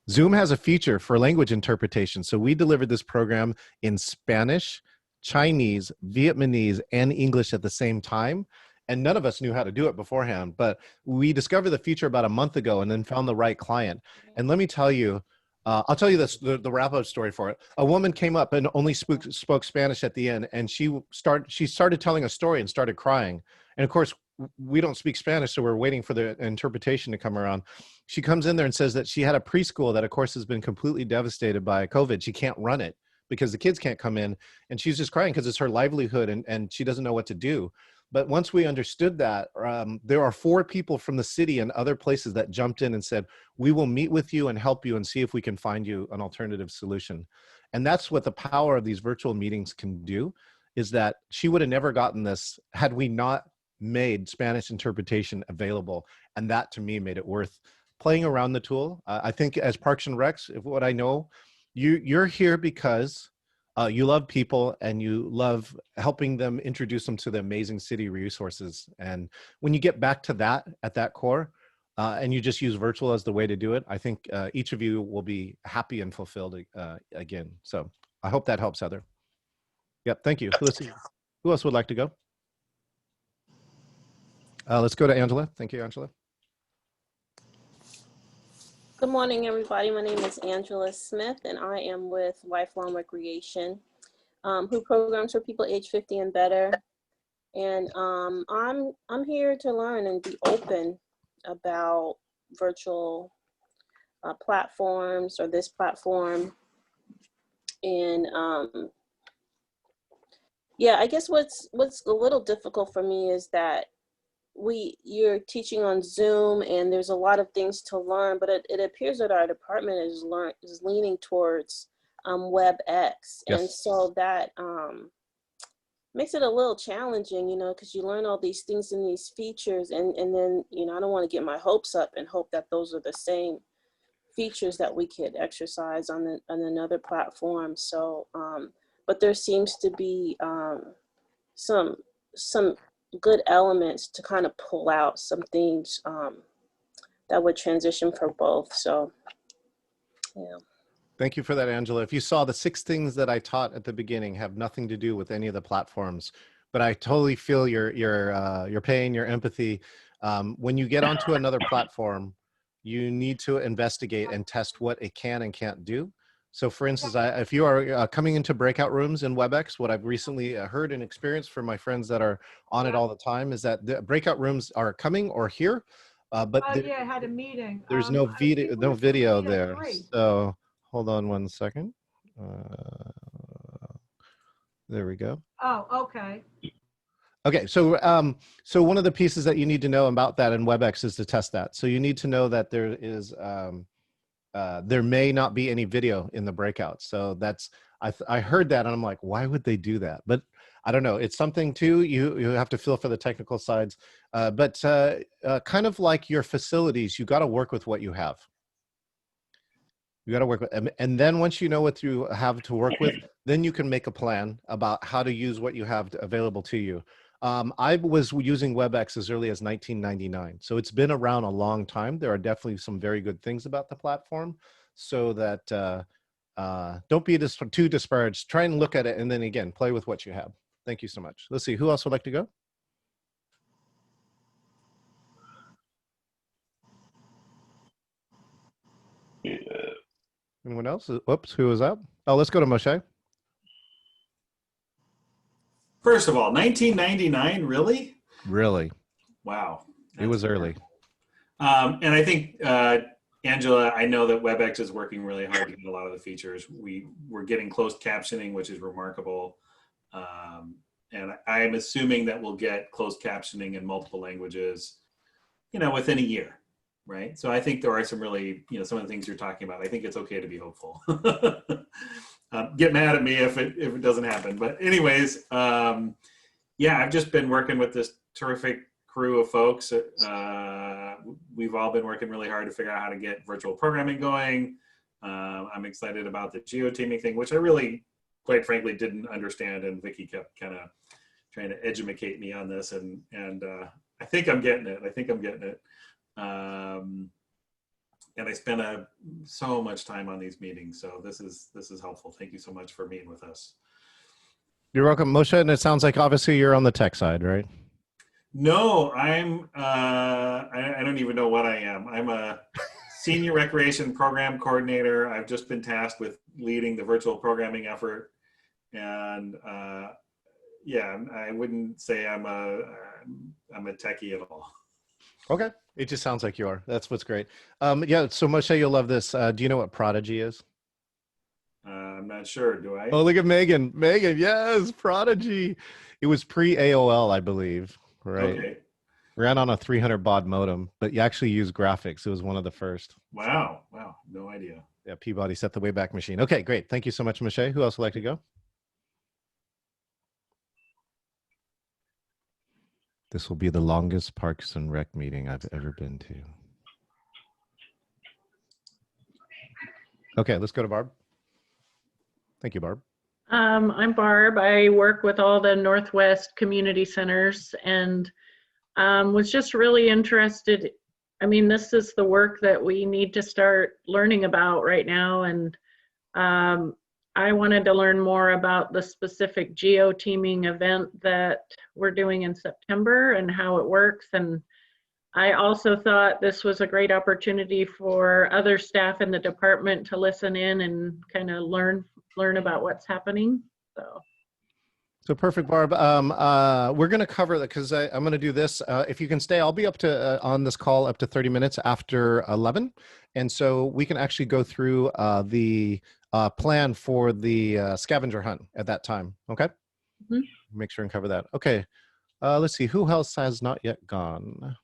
Zoom has a feature for language interpretation. So we delivered this program in Spanish, Chinese, Vietnamese, and English at the same time. And none of us knew how to do it beforehand, but we discovered the feature about a month ago and then found the right client. And let me tell you, I'll tell you this, the wrap-up story for it. A woman came up and only spoke Spanish at the end, and she started telling a story and started crying. And of course, we don't speak Spanish, so we're waiting for the interpretation to come around. She comes in there and says that she had a preschool that, of course, has been completely devastated by COVID. She can't run it because the kids can't come in, and she's just crying because it's her livelihood, and she doesn't know what to do. But once we understood that, there are 4 people from the city and other places that jumped in and said, we will meet with you and help you and see if we can find you an alternative solution. And that's what the power of these virtual meetings can do, is that she would have never gotten this had we not made Spanish interpretation available. And that to me made it worth playing around the tool. I think as Parks and Recs, if what I know, you're here because you love people and you love helping them introduce them to the amazing city resources. And when you get back to that at that core, and you just use virtual as the way to do it, I think each of you will be happy and fulfilled again. So I hope that helps, Heather. Yep, thank you. Let's see. Who else would like to go? Let's go to Angela. Thank you, Angela. Good morning, everybody. My name is Angela Smith, and I am with Lifelong Recreation, who programs for people age 50 and better. And I'm here to learn and be open about virtual platforms or this platform. And yeah, I guess what's a little difficult for me is that you're teaching on Zoom and there's a lot of things to learn, but it appears that our department is leaning towards WebEx. Yes. And so that makes it a little challenging, because you learn all these things and these features, and then, I don't want to get my hopes up and hope that those are the same features that we could exercise on another platform. So, but there seems to be some good elements to kind of pull out some things that would transition for both. So, yeah. Thank you for that, Angela. If you saw, the 6 things that I taught at the beginning have nothing to do with any of the platforms, but I totally feel your pain, your empathy. When you get onto another platform, you need to investigate and test what it can and can't do. So for instance, if you are coming into breakout rooms in WebEx, what I've recently heard and experienced from my friends that are on it all the time is that the breakout rooms are coming or here, but Yeah, I had a meeting. there's no video there. So hold on one second. There we go. Oh, okay. Okay, so so one of the pieces that you need to know about that in WebEx is to test that. So you need to know that there is there may not be any video in the breakout. So that's I heard that and I'm like, why would they do that? But I don't know. It's something too. You have to feel for the technical sides, but kind of like your facilities, you got to work with what you have. You got to work with, and then once you know what you have to work with, then you can make a plan about how to use what you have available to you. I was using WebEx as early as 1999, so it's been around a long time. There are definitely some very good things about the platform, so that don't be too disparaged. Try and look at it, and then again, play with what you have. Thank you so much. Let's see, who else would like to go? Anyone else? Whoops, who was that? Oh, let's go to Moshe. First of all, 1999, really? Really? Wow. It was early. And I think, Angela, I know that WebEx is working really hard to get a lot of the features. We're getting closed captioning, which is remarkable. And I am assuming that we'll get closed captioning in multiple languages, within a year, right? So I think there are some really, some of the things you're talking about. I think it's okay to be hopeful. Get mad at me if it doesn't happen. But anyways, yeah, I've just been working with this terrific crew of folks. We've all been working really hard to figure out how to get virtual programming going. I'm excited about the geo-teaming thing, which I really, quite frankly, didn't understand. And Vicky kept kind of trying to educate me on this. And I think I'm getting it. And I spent so much time on these meetings. So this is helpful. Thank you so much for meeting with us. You're welcome, Moshe. And it sounds like obviously you're on the tech side, right? No, I'm, I don't even know what I am. I'm a senior recreation program coordinator. I've just been tasked with leading the virtual programming effort. And yeah, I wouldn't say I'm a techie at all. Okay. It just sounds like you are. That's what's great. Yeah. So Moshe, you'll love this. Do you know what Prodigy is? I'm not sure. Do I? Oh, look at Megan. Megan, yes, Prodigy. It was pre-AOL, I believe. Right. Okay. Ran on a 300 baud modem, but you actually used graphics. It was one of the first. Wow. Wow. No idea. Yeah. Peabody set the Wayback Machine. Okay, great. Thank you so much, Moshe. Who else would like to go? This will be the longest Parks and Rec meeting I've ever been to. Okay, let's go to Barb. Thank you, Barb. I'm Barb. I work with all the Northwest community centers and was just really interested. I mean, this is the work that we need to start learning about right now. And I wanted to learn more about the specific geo-teaming event that we're doing in September and how it works. And I also thought this was a great opportunity for other staff in the department to listen in and kind of learn about what's happening. So perfect, Barb. We're going to cover that because I'm going to do this. If you can stay, I'll be up to on this call up to 30 minutes after 11. And so we can actually go through the plan for the scavenger hunt at that time. Okay. Mm-hmm. Make sure and cover that. Okay. Let's see. Who else has not yet gone?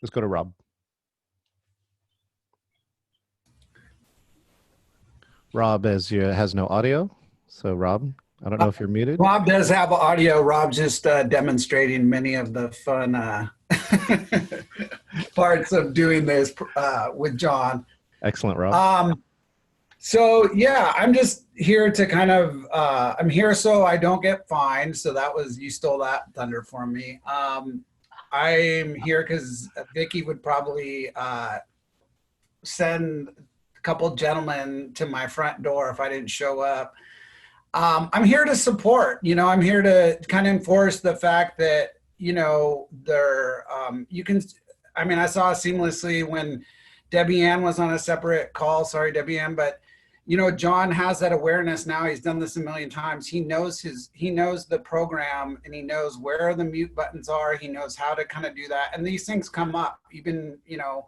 Let's go to Rob. Rob has no audio. So Rob, I don't know if you're muted. Rob does have audio. Rob's just demonstrating many of the fun parts of doing this with John. Excellent, Rob. So yeah, I'm just here to kind of, I'm here so I don't get fined. So you stole that thunder from me. I'm here because Vicky would probably send a couple gentlemen to my front door if I didn't show up. I'm here to support, I'm here to kind of enforce the fact that, you can, I saw seamlessly when Debbie Ann was on a separate call, sorry, Debbie Ann, but you know, John has that awareness now. He's done this a million times. He knows the program, and he knows where the mute buttons are. He knows how to kind of do that. And these things come up even, you know,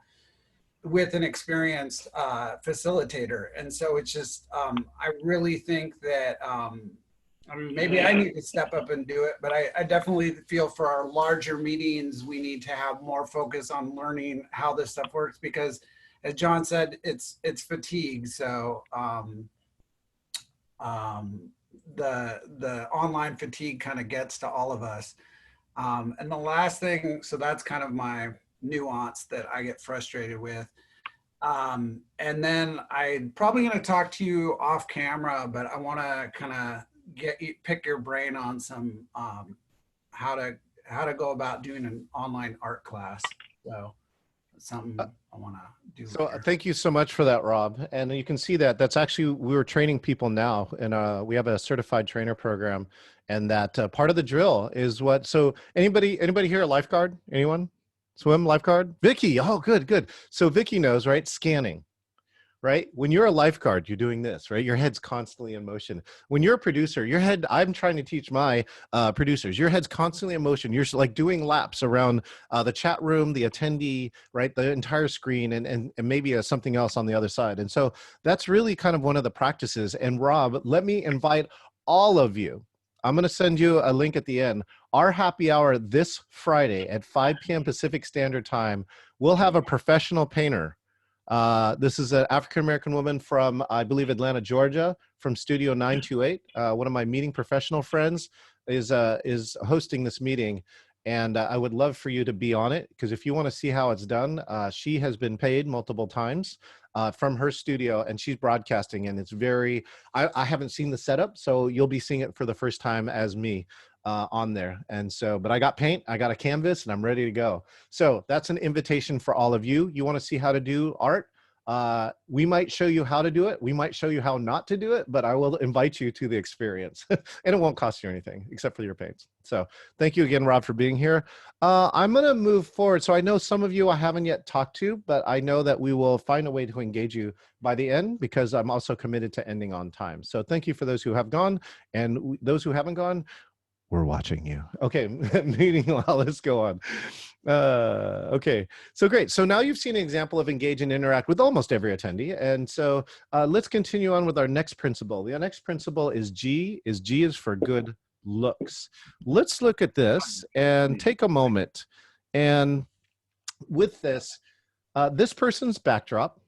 with an experienced facilitator. And so it's just, I really think that, I mean, maybe I need to step up and do it, but I definitely feel for our larger meetings, we need to have more focus on learning how this stuff works, because as John said, it's fatigue. So the online fatigue kind of gets to all of us. And the last thing, so that's kind of my nuance that I get frustrated with. And then I'm probably going to talk to you off camera, but I want to kind of pick your brain on some how to go about doing an online art class. So it's something I want to do. So thank you so much for that, Rob. And you can see that that's actually, we were training people now, and we have a certified trainer program, and that part of the drill is what, so anybody here a lifeguard? Anyone? Swim, lifeguard? Vicky, oh, good. So Vicky knows, right? Scanning. Right? When you're a lifeguard, you're doing this, right? Your head's constantly in motion. When you're a producer, your head, I'm trying to teach my producers, your head's constantly in motion. You're like doing laps around the chat room, the attendee, right? The entire screen, and maybe something else on the other side. And so that's really kind of one of the practices. And Rob, let me invite all of you. I'm going to send you a link at the end. Our happy hour this Friday at 5 p.m. Pacific Standard Time, we'll have a professional painter. This is an African-American woman from, I believe, Atlanta, Georgia, from Studio 928. One of my meeting professional friends is hosting this meeting, and I would love for you to be on it, because if you want to see how it's done, she has been paid multiple times from her studio, and she's broadcasting, and it's very, I haven't seen the setup, so you'll be seeing it for the first time as me. On there. And so, but I got paint, I got a canvas, and I'm ready to go. So that's an invitation for all of you. You want to see how to do art? We might show you how to do it. We might show you how not to do it, but I will invite you to the experience and it won't cost you anything except for your paints. So thank you again, Rob, for being here. I'm going to move forward. So I know some of you I haven't yet talked to, but I know that we will find a way to engage you by the end, because I'm also committed to ending on time. So thank you for those who have gone, and those who haven't gone, we're watching you. Okay, meeting well, let's go on. Okay, so great. So now you've seen an example of engage and interact with almost every attendee. And so let's continue on with our next principle. The next principle is G is for good looks. Let's look at this and take a moment. And with this, this person's backdrop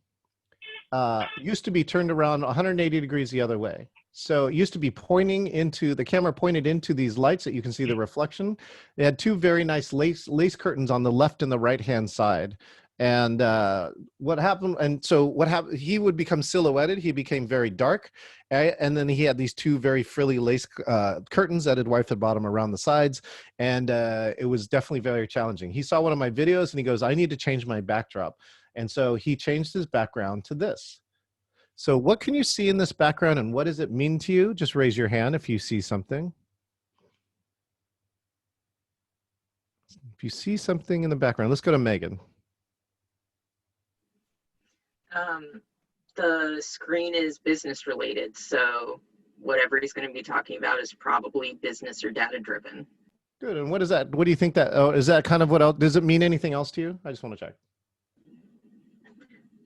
used to be turned around 180 degrees the other way. So it used to be pointing into, the camera pointed into these lights that you can see the reflection. They had two very nice lace curtains on the left and the right-hand side. And what happened, he would become silhouetted. He became very dark. And then he had these two very frilly lace curtains that had wiped the bottom around the sides. And it was definitely very challenging. He saw one of my videos and he goes, I need to change my backdrop. And so he changed his background to this. So what can you see in this background, and what does it mean to you? Just raise your hand if you see something. If you see something in the background, let's go to Megan. The screen is business related, so whatever he's going to be talking about is probably business or data driven. Good. And what is that? What do you think that, is that kind of what else, does it mean anything else to you? I just want to check.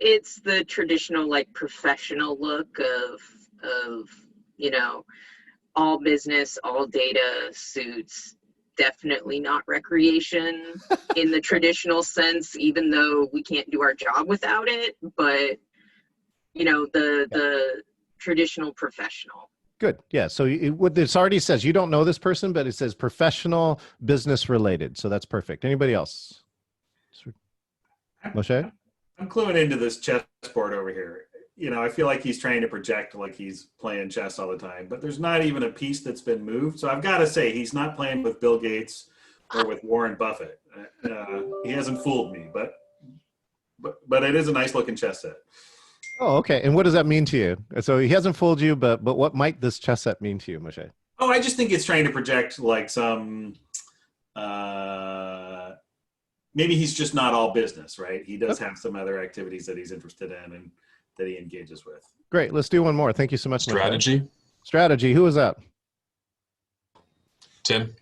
It's the traditional, like, professional look of, you know, all business, all data, suits, definitely not recreation in the traditional sense, even though we can't do our job without it, but, you know, the traditional professional. Good. Yeah. So what this already says, you don't know this person, but it says professional, business related. So that's perfect. Anybody else? Moshe? I'm cluing into this chessboard over here. You know, I feel like he's trying to project like he's playing chess all the time, but there's not even a piece that's been moved. So I've got to say, he's not playing with Bill Gates or with Warren Buffett. He hasn't fooled me, but it is a nice looking chess set. Oh, okay. And what does that mean to you? So he hasn't fooled you, but what might this chess set mean to you, Moshe? Oh, I just think it's trying to project like some, maybe he's just not all business, right? He does have some other activities that he's interested in, and that he engages with. Great. Let's do one more. Thank you so much. Strategy. Strategy. Who was that? Tim.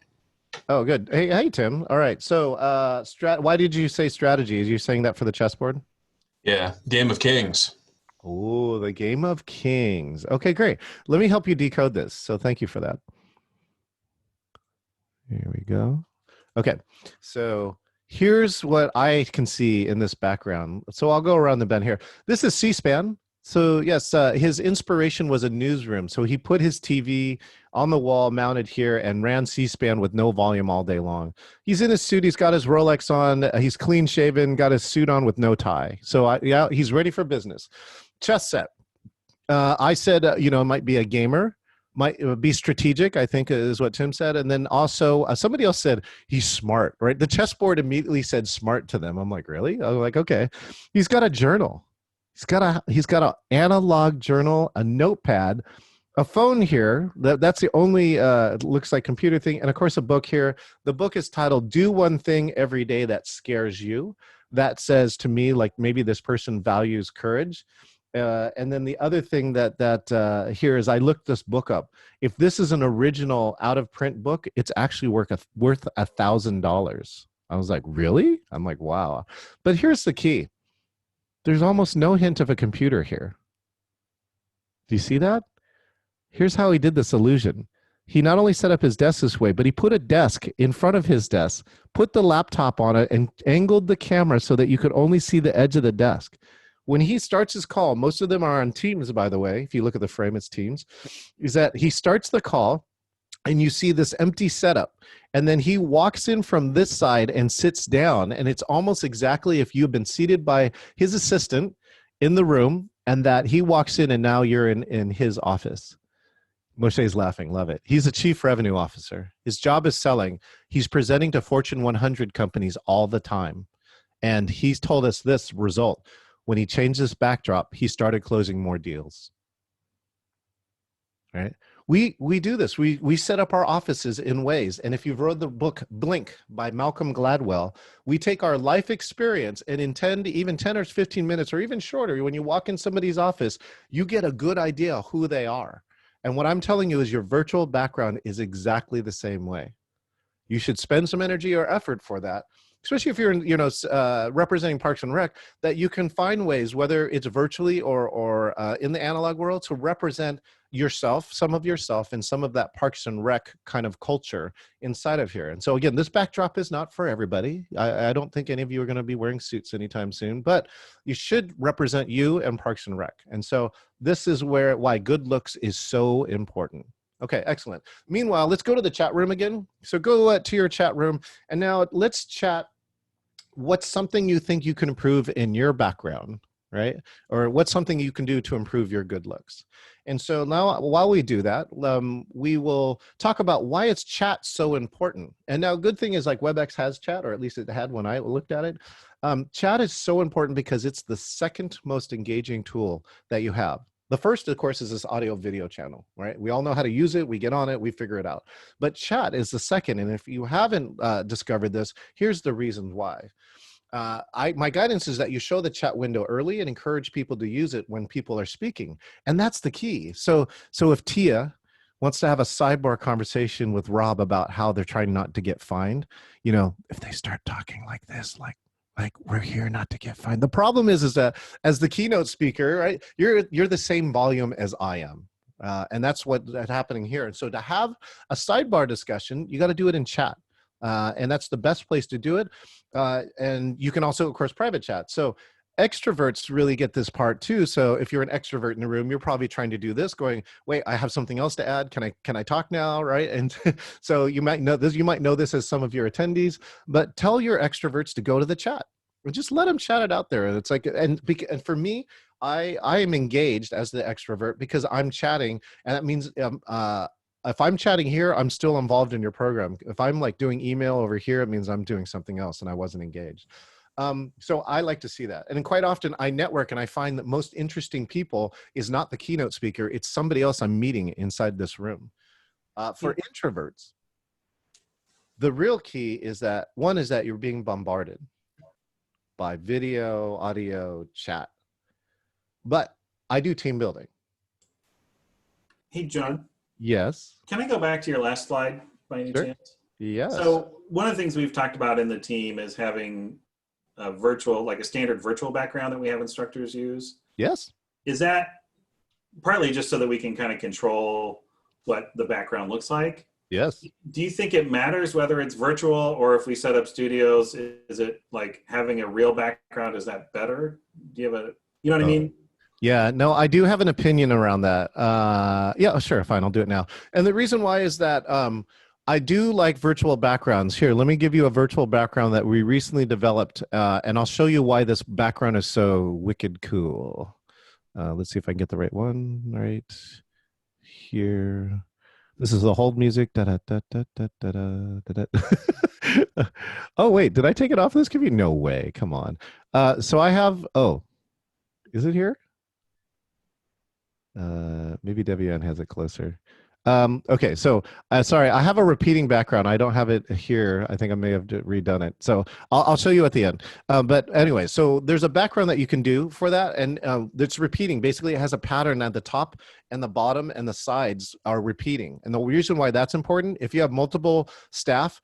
Oh, good. Hey, Tim. All right. So, why did you say strategy? Is you saying that for the chessboard? Yeah, Game of Kings. Oh, the Game of Kings. Okay, great. Let me help you decode this. So, thank you for that. Here we go. Okay, so here's what I can see in this background. So I'll go around the bend here. This is C-SPAN. So yes, his inspiration was a newsroom. So he put his TV on the wall mounted here and ran C-SPAN with no volume all day long. He's in his suit. He's got his Rolex on. He's clean shaven, got his suit on with no tie. So yeah, he's ready for business. Chess set. I said, it might be a gamer. Might be strategic, I think is what Tim said. And then also somebody else said he's smart, right? The chessboard immediately said smart to them. I'm like, really? I'm like, okay. He's got a journal. He's got an analog journal, a notepad, a phone here. That's the only looks like computer thing. And of course a book here. The book is titled Do One Thing Every Day That Scares You. That says to me, like maybe this person values courage. And then the other thing that here is I looked this book up. If this is an original out of print book, it's actually worth $1,000. I was like, really? I'm like, wow. But here's the key. There's almost no hint of a computer here. Do you see that? Here's how he did this illusion. He not only set up his desk this way, but he put a desk in front of his desk, put the laptop on it, and angled the camera so that you could only see the edge of the desk. When he starts his call, most of them are on Teams, by the way. If you look at the frame, it's Teams. Is that he starts the call, and you see this empty setup. And then he walks in from this side and sits down. And it's almost exactly if you've been seated by his assistant in the room, and that he walks in and now you're in his office. Moshe's laughing. Love it. He's a chief revenue officer. His job is selling. He's presenting to Fortune 100 companies all the time. And he's told us this result. When he changed this backdrop, he started closing more deals. Right? We do this. We set up our offices in ways. And if you've read the book Blink by Malcolm Gladwell, we take our life experience and in 10 or 15 minutes or even shorter, when you walk in somebody's office, you get a good idea of who they are. And what I'm telling you is your virtual background is exactly the same way. You should spend some energy or effort for that, especially if you're representing Parks and Rec, that you can find ways, whether it's virtually or in the analog world, to represent yourself, some of yourself, and some of that Parks and Rec kind of culture inside of here. And so again, this backdrop is not for everybody. I don't think any of you are going to be wearing suits anytime soon, but you should represent you and Parks and Rec. And so this is why good looks is so important. Okay, excellent. Meanwhile, let's go to the chat room again. So go to your chat room, and now let's chat. What's something you think you can improve in your background, right? Or what's something you can do to improve your good looks? And so now, while we do that, we will talk about why is chat so important. And now, good thing is like WebEx has chat, or at least it had when I looked at it. Chat is so important because it's the second most engaging tool that you have. The first, of course, is this audio video channel, right? We all know how to use it. We get on it, we figure it out. But chat is the second. And if you haven't discovered this, here's the reasons why. My guidance is that you show the chat window early and encourage people to use it when people are speaking. And that's the key. So if Tia wants to have a sidebar conversation with Rob about how they're trying not to get fined, if they start talking like this, like we're here not to get fined. The problem is that as the keynote speaker, right, you're the same volume as I am. And that's what's happening here. And so to have a sidebar discussion, you got to do it in chat. And that's the best place to do it. And you can also, of course, private chat. So extroverts really get this part too. So if you're an extrovert in the room, you're probably trying to do this, going, wait, I have something else to add. Can I talk now, right? And so you might know this. You might know this as some of your attendees, but tell your extroverts to go to the chat. And just let them chat it out there. And it's like, and for me, I am engaged as the extrovert because I'm chatting, and that means if I'm chatting here, I'm still involved in your program. If I'm like doing email over here, it means I'm doing something else and I wasn't engaged. So I like to see that. And quite often I network and I find that most interesting people is not the keynote speaker, it's somebody else I'm meeting inside this room. For introverts, the real key is that, one is that you're being bombarded by video, audio, chat. But I do team building. Hey, John, Yes. can I go back to your last slide by any Sure. chance? Yes. So one of the things we've talked about in the team is having a virtual, like a standard virtual background that we have instructors use. Yes. Is that partly just so that we can kind of control what the background looks like? Yes. Do you think it matters whether it's virtual or if we set up studios? Is it like having a real background? Is that better? Do you have a, you know what I mean? Yeah, no, I do have an opinion around that. Yeah, sure, fine, I'll do it now. And the reason why is that I do like virtual backgrounds. Here, let me give you a virtual background that we recently developed, and I'll show you why this background is so wicked cool. Let's see if I can get the right one right here. This is the hold music. Da, da, da, da, da, da, da, da. Oh, wait, did I take it off this computer? No way, come on. So I have, oh, is it here? Maybe Debbie Ann has it closer. Okay, so sorry, I have a repeating background. I don't have it here. I think I may have redone it. So I'll show you at the end. But anyway, so there's a background that you can do for that, and it's repeating. Basically, it has a pattern at the top and the bottom and the sides are repeating. And the reason why that's important, if you have multiple staff,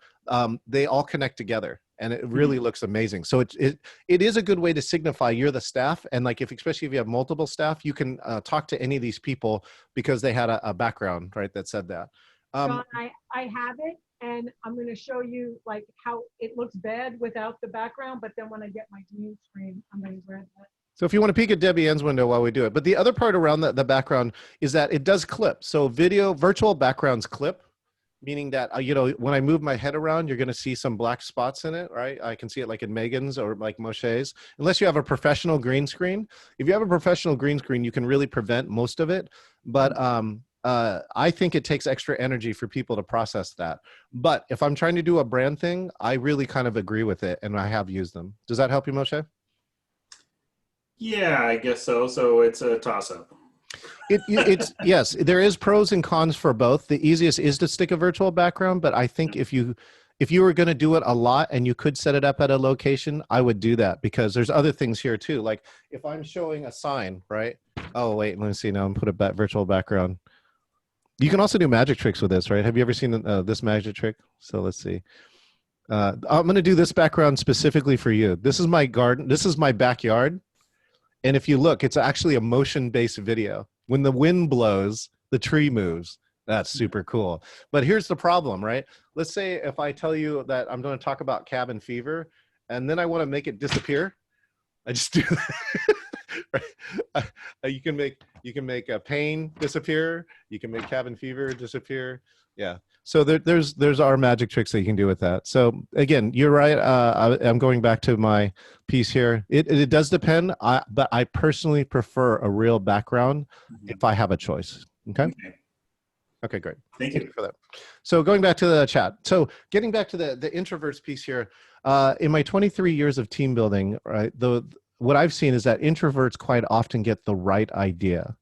they all connect together. And it really looks amazing. So it is a good way to signify you're the staff. And like, especially if you have multiple staff, you can talk to any of these people because they had a background, right, that said that. John, I have it, and I'm going to show you like how it looks bad without the background, but then when I get my green screen, I'm going to grab that. So if you want to peek at Debbie Ann's window while we do it. But the other part around the background is that it does clip. So virtual backgrounds clip. Meaning that, you know, when I move my head around, you're going to see some black spots in it, right? I can see it like in Megan's or like Moshe's, unless you have a professional green screen. If you have a professional green screen, you can really prevent most of it. But I think it takes extra energy for people to process that. But if I'm trying to do a brand thing, I really kind of agree with it, and I have used them. Does that help you, Moshe? Yeah, I guess so. So it's a toss-up. It's yes, there is pros and cons for both. The easiest is to stick a virtual background, but I think if you were going to do it a lot and you could set it up at a location, I would do that because there's other things here too. Like if I'm showing a sign, right? Oh wait, let me see now. I'm put a virtual background. You can also do magic tricks with this, right? Have you ever seen this magic trick? So let's see. I'm going to do this background specifically for you. This is my garden. This is my backyard. And if you look, it's actually a motion-based video. When the wind blows, the tree moves. That's super cool. But here's the problem, right? Let's say if I tell you that I'm going to talk about cabin fever, and then I want to make it disappear, I just do that. Right? You can make a pain disappear. You can make cabin fever disappear. Yeah. So there's our magic tricks that you can do with that. So again, you're right. I'm going back to my piece here. It does depend, but I personally prefer a real background if I have a choice. Okay. Okay, great. Thank you for that. So going back to the chat. So getting back to the introverts piece here, in my 23 years of team building, right, what I've seen is that introverts quite often get the right idea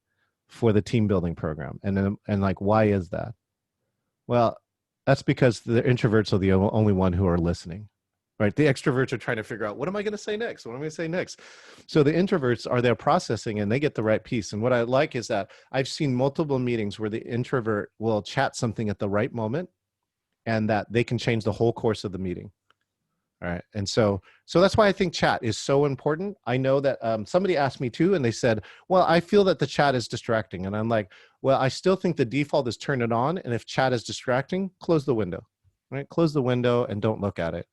for the team building program. And like, why is that? Well, that's because the introverts are the only one who are listening, right? The extroverts are trying to figure out, what am I going to say next? What am I going to say next? So the introverts are there processing and they get the right piece. And what I like is that I've seen multiple meetings where the introvert will chat something at the right moment and that they can change the whole course of the meeting. All right. And so that's why I think chat is so important. I know that somebody asked me too, and they said, well, I feel that the chat is distracting. And I'm like, well, I still think the default is turn it on. And if chat is distracting, close the window, right? Close the window and don't look at it.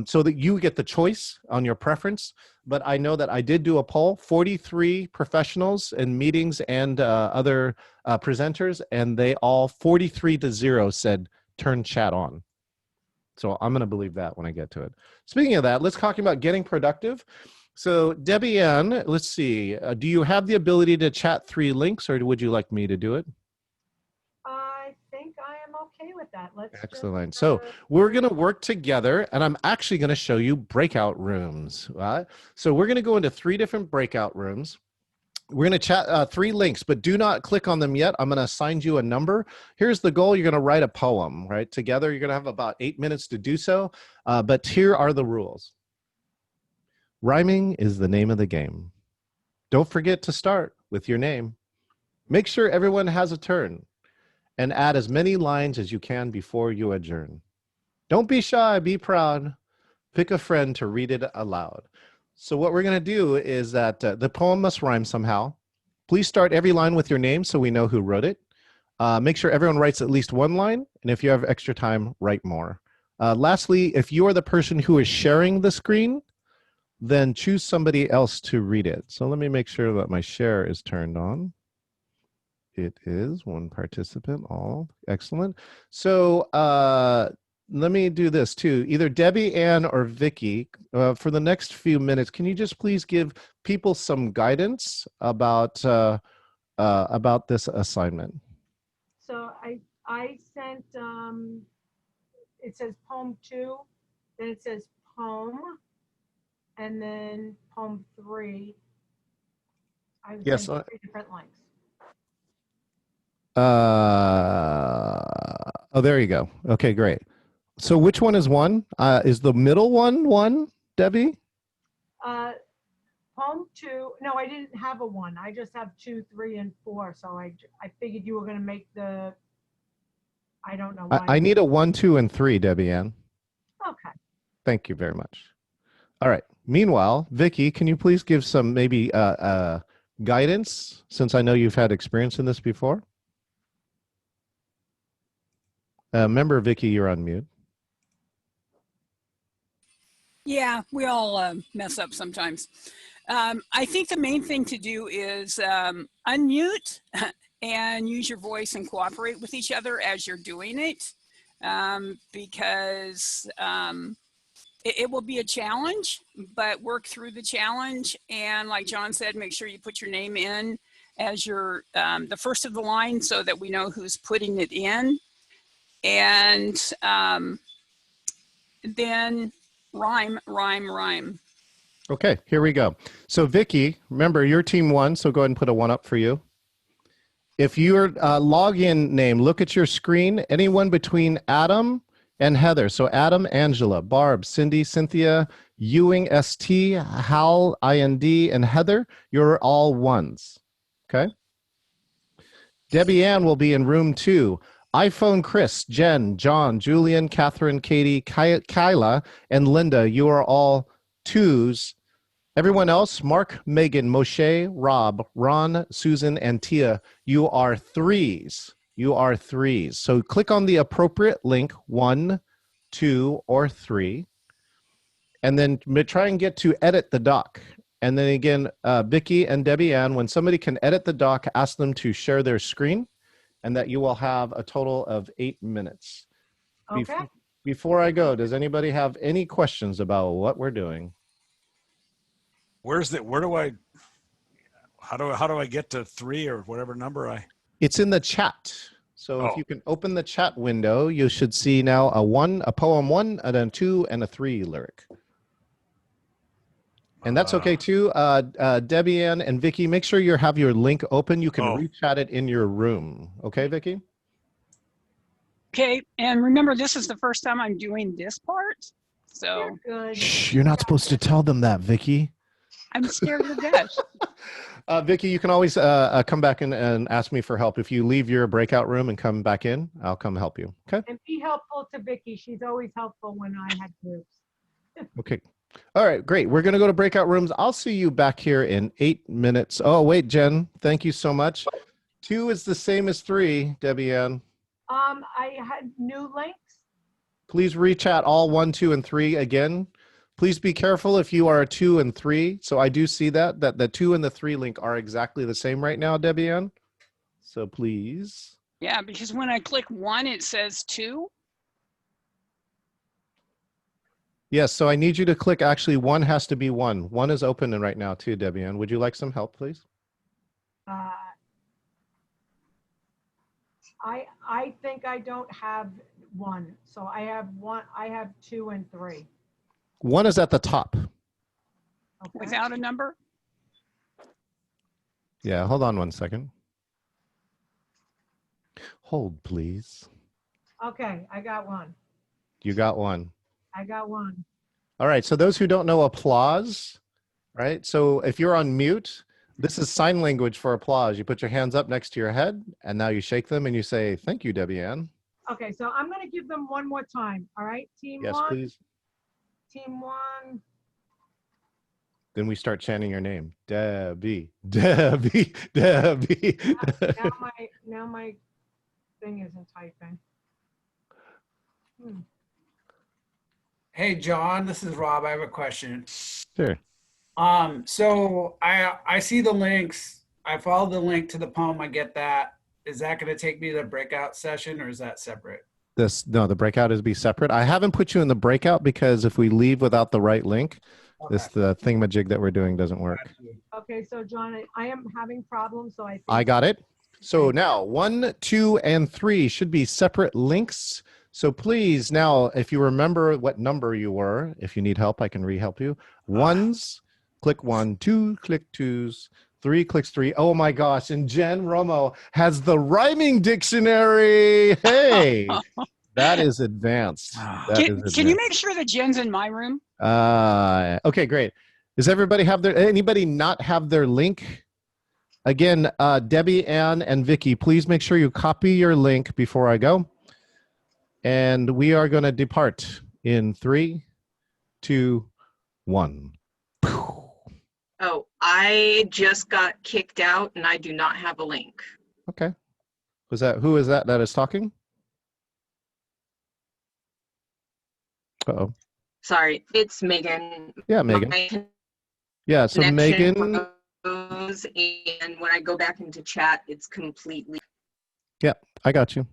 So that you get the choice on your preference. But I know that I did do a poll, 43 professionals in meetings and other presenters, and they all 43-0 said turn chat on. So I'm going to believe that when I get to it. Speaking of that, let's talk about getting productive. So Debbie Ann, let's see. Do you have the ability to chat 3 links, or would you like me to do it? I think I am okay with that. Let's Excellent. So we're going to work together, and I'm actually going to show you breakout rooms. Right? So we're going to go into 3 different breakout rooms. We're going to chat 3 links, but do not click on them yet. I'm going to assign you a number. Here's the goal. You're going to write a poem, right? Together, you're going to have about 8 minutes to do so. But here are the rules. Rhyming is the name of the game. Don't forget to start with your name. Make sure everyone has a turn and add as many lines as you can before you adjourn. Don't be shy, be proud. Pick a friend to read it aloud. So what we're going to do is that the poem must rhyme somehow. Please start every line with your name so we know who wrote it. Make sure everyone writes at least one line, and if you have extra time, write more. Lastly, if you are the person who is sharing the screen, then choose somebody else to read it. So let me make sure that my share is turned on. It is one participant, all excellent. So let me do this too. Either Debbie Ann or Vicky, for the next few minutes, can you just please give people some guidance about this assignment? So I sent, it says poem 2, then it says poem, and then poem 3. I Yes. sent 3 different links. Oh, there you go. Okay, great. So which one is one? Is the middle one, Debbie? Poem 2, no, I didn't have a 1. I just have 2, 3, and 4. So I figured you were going to make the, I don't know why. I need a 1, 2, and 3, Debbie Ann. Okay. Thank you very much. All right. Meanwhile, Vicky, can you please give some maybe guidance, since I know you've had experience in this before? Remember, Vicky, you're on mute. Yeah, we all mess up sometimes. I think the main thing to do is unmute and use your voice and cooperate with each other as you're doing it, because it will be a challenge, but work through the challenge. And like John said, make sure you put your name in as your the first of the line so that we know who's putting it in. And then rhyme. Okay, here we go. So Vicky, remember your team won, so go ahead and put a 1 up for you. If your login name, look at your screen, anyone between Adam and Heather. So Adam, Angela, Barb, Cindy, Cynthia, Ewing, ST, Hal, IND, and Heather, you're all 1s. Okay. Debbie Ann will be in room 2. iPhone Chris, Jen, John, Julian, Catherine, Katie, Kyla, and Linda, you are all 2s. Everyone else, Mark, Megan, Moshe, Rob, Ron, Susan, and Tia, you are 3s. You are 3s. So click on the appropriate link, 1, 2, or 3, and then try and get to edit the doc. And then again, Vicky and Debbie Ann, when somebody can edit the doc, ask them to share their screen, and that you will have a total of 8 minutes. Okay. Before I go, does anybody have any questions about what we're doing? How do I get to 3 or whatever number It's in the chat. So if you can open the chat window, you should see now a poem 1, and a 2, and a 3 lyric. And that's okay too. Debbie Ann and Vicky, make sure you have your link open. You can re-chat it in your room. Okay, Vicky? Okay, and remember, this is the first time I'm doing this part. So Shh, you're not supposed to tell them that, Vicky. I'm scared to death. Vicky, you can always come back in and ask me for help. If you leave your breakout room and come back in, I'll come help you. Okay? And be helpful to Vicky. She's always helpful when I had groups. Okay. All right, great. We're going to go to breakout rooms. I'll see you back here in 8 minutes. Oh, wait, Jen, thank you so much. 2 is the same as 3, Debbie Ann. I had new links. Please re-chat all 1, 2, and 3 again. Please be careful if you are a 2 and 3. So I do see that the 2 and the 3 link are exactly the same right now, Debbie Ann. So please. Yeah, because when I click 1, it says 2. Yes, so I need you to click, actually 1 has to be 1. 1 is open right now too, Debbie Ann. Would you like some help, please? I think I don't have 1. So I have 1, I have 2 and 3. 1 is at the top. Okay. Without a number? Yeah, hold on 1 second. Hold, please. Okay, I got 1. You got 1. I got 1. All right, so those who don't know applause, right? So if you're on mute, This is sign language for applause. You put your hands up next to your head, and now you shake them and you say, "Thank you, Debbie Ann." Okay, so I'm gonna give them one more time. All right, team Yes, one, please. team one. Then we start chanting your name, Debbie, Debbie, Debbie. Now my thing isn't typing. Hey, John, this is Rob. I have a question. Sure. So I see the links. I follow the link to the poem. I get that. Is that going to take me to the breakout session, or is that separate? No, the breakout is be separate. I haven't put you in the breakout because if we leave without the right link, the thingamajig that we're doing doesn't work. Okay, so John, I am having problems, so I got it. So now 1, 2, and 3 should be separate links. So please, now, if you remember what number you were, if you need help, I can re-help you. Ones, click 1, 2, click 2s, 3 clicks 3. Oh my gosh, and Jen Romo has the rhyming dictionary. Hey, that is advanced. Can you make sure that Jen's in my room? Okay, great. Does everybody have anybody not have their link? Again, Debbie Ann and Vicky, please make sure you copy your link before I go. And we are going to depart in 3, 2, 1. Oh, I just got kicked out and I do not have a link. Okay. Who is that is talking? Uh-oh. Sorry, it's Megan. Yeah, Megan. Yeah, so Megan. Froze, and when I go back into chat, it's completely. Yeah, I got you.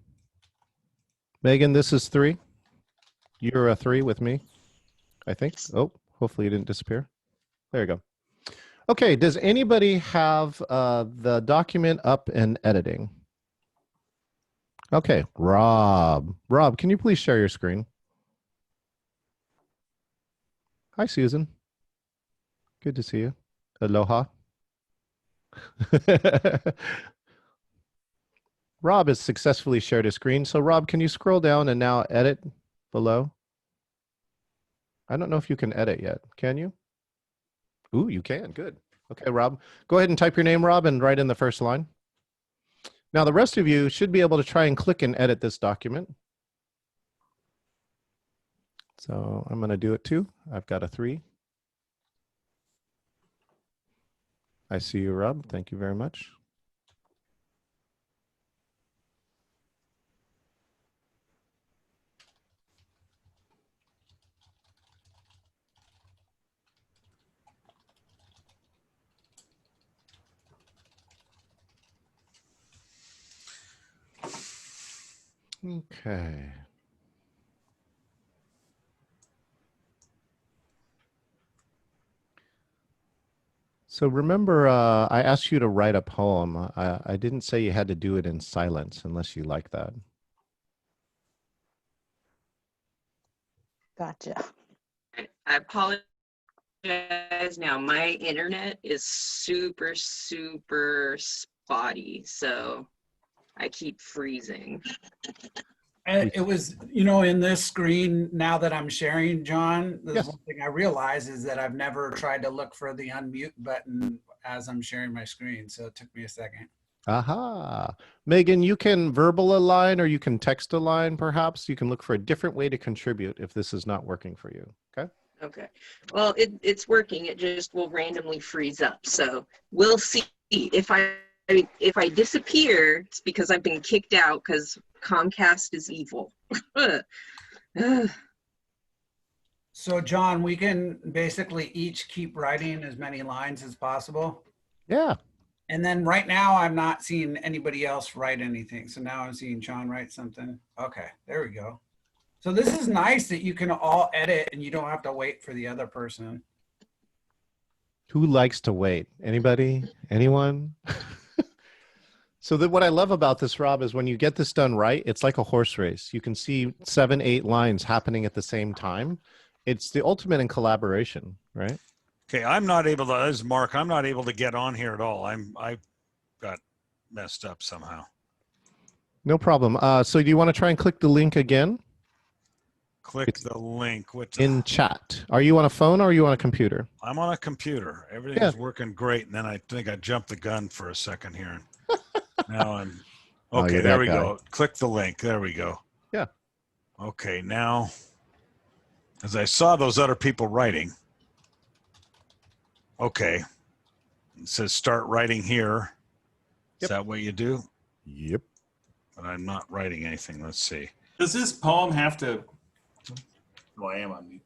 Megan, this is 3. You're a 3 with me, I think. Oh, hopefully you didn't disappear. There you go. Okay, does anybody have the document up and editing? Okay, Rob. Rob, can you please share your screen? Hi, Susan. Good to see you. Aloha. Rob has successfully shared his screen. So Rob, can you scroll down and now edit below? I don't know if you can edit yet. Can you? Ooh, you can. Good. Okay, Rob, go ahead and type your name, Rob, and write in the first line. Now, the rest of you should be able to try and click and edit this document. So I'm going to do it too. I've got a 3. I see you, Rob. Thank you very much. Okay. So remember, I asked you to write a poem. I didn't say you had to do it in silence unless you like that. Gotcha. I apologize now. My internet is super, super spotty, so I keep freezing. And it was, in this screen now that I'm sharing, John, the one thing I realize is that I've never tried to look for the unmute button as I'm sharing my screen. So it took me a second. Aha. Megan, you can verbal a line or you can text a line, perhaps. You can look for a different way to contribute if this is not working for you. Okay? Okay. Well, it's working. It just will randomly freeze up. So we'll see. If I disappear, it's because I've been kicked out because Comcast is evil. So John, we can basically each keep writing as many lines as possible. Yeah. And then right now I'm not seeing anybody else write anything. So now I'm seeing John write something. Okay, there we go. So this is nice that you can all edit and you don't have to wait for the other person. Who likes to wait? Anybody? Anyone? So what I love about this, Rob, is when you get this done right, it's like a horse race. You can see 7, 8 lines happening at the same time. It's the ultimate in collaboration, right? Okay, I'm not able to, as Mark, I'm not able to get on here at all. I got messed up somehow. No problem. So do you want to try and click the link again? Click the link. In chat. Are you on a phone or are you on a computer? I'm on a computer. Everything is working great. And then I think I jumped the gun for a second here. Now I'm Oh, okay. you're There that we guy. go. Click the link. There we go. Yeah. Okay. Now, as I saw those other people writing, okay, it says start writing here. Is that what you do? Yep. But I'm not writing anything. Let's see. Does this poem have to? Oh, I am on mute.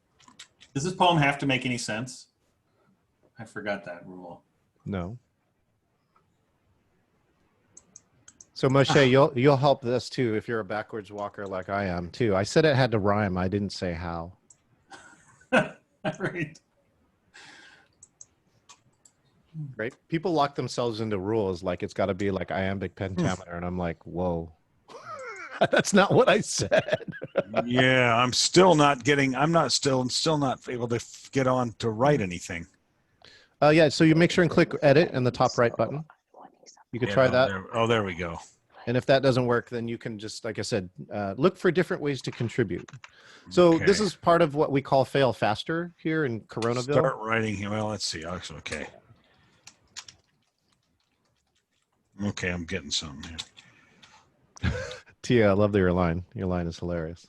Does this poem have to make any sense? I forgot that rule. No. So Moshe, you'll help this too if you're a backwards walker like I am too. I said it had to rhyme. I didn't say how. Right. Right? People lock themselves into rules like it's got to be like iambic pentameter, and I'm like, whoa, that's not what I said. Yeah, I'm still not able to get on to write anything. Yeah, so you make sure and click edit in the top right button. You could try that. There we go. And if that doesn't work, then you can just, like I said, look for different ways to contribute. So this is part of what we call fail faster here in Coronaville. Start writing here. Well, let's see. Okay. Okay, I'm getting something here. Tia, I love your line. Your line is hilarious.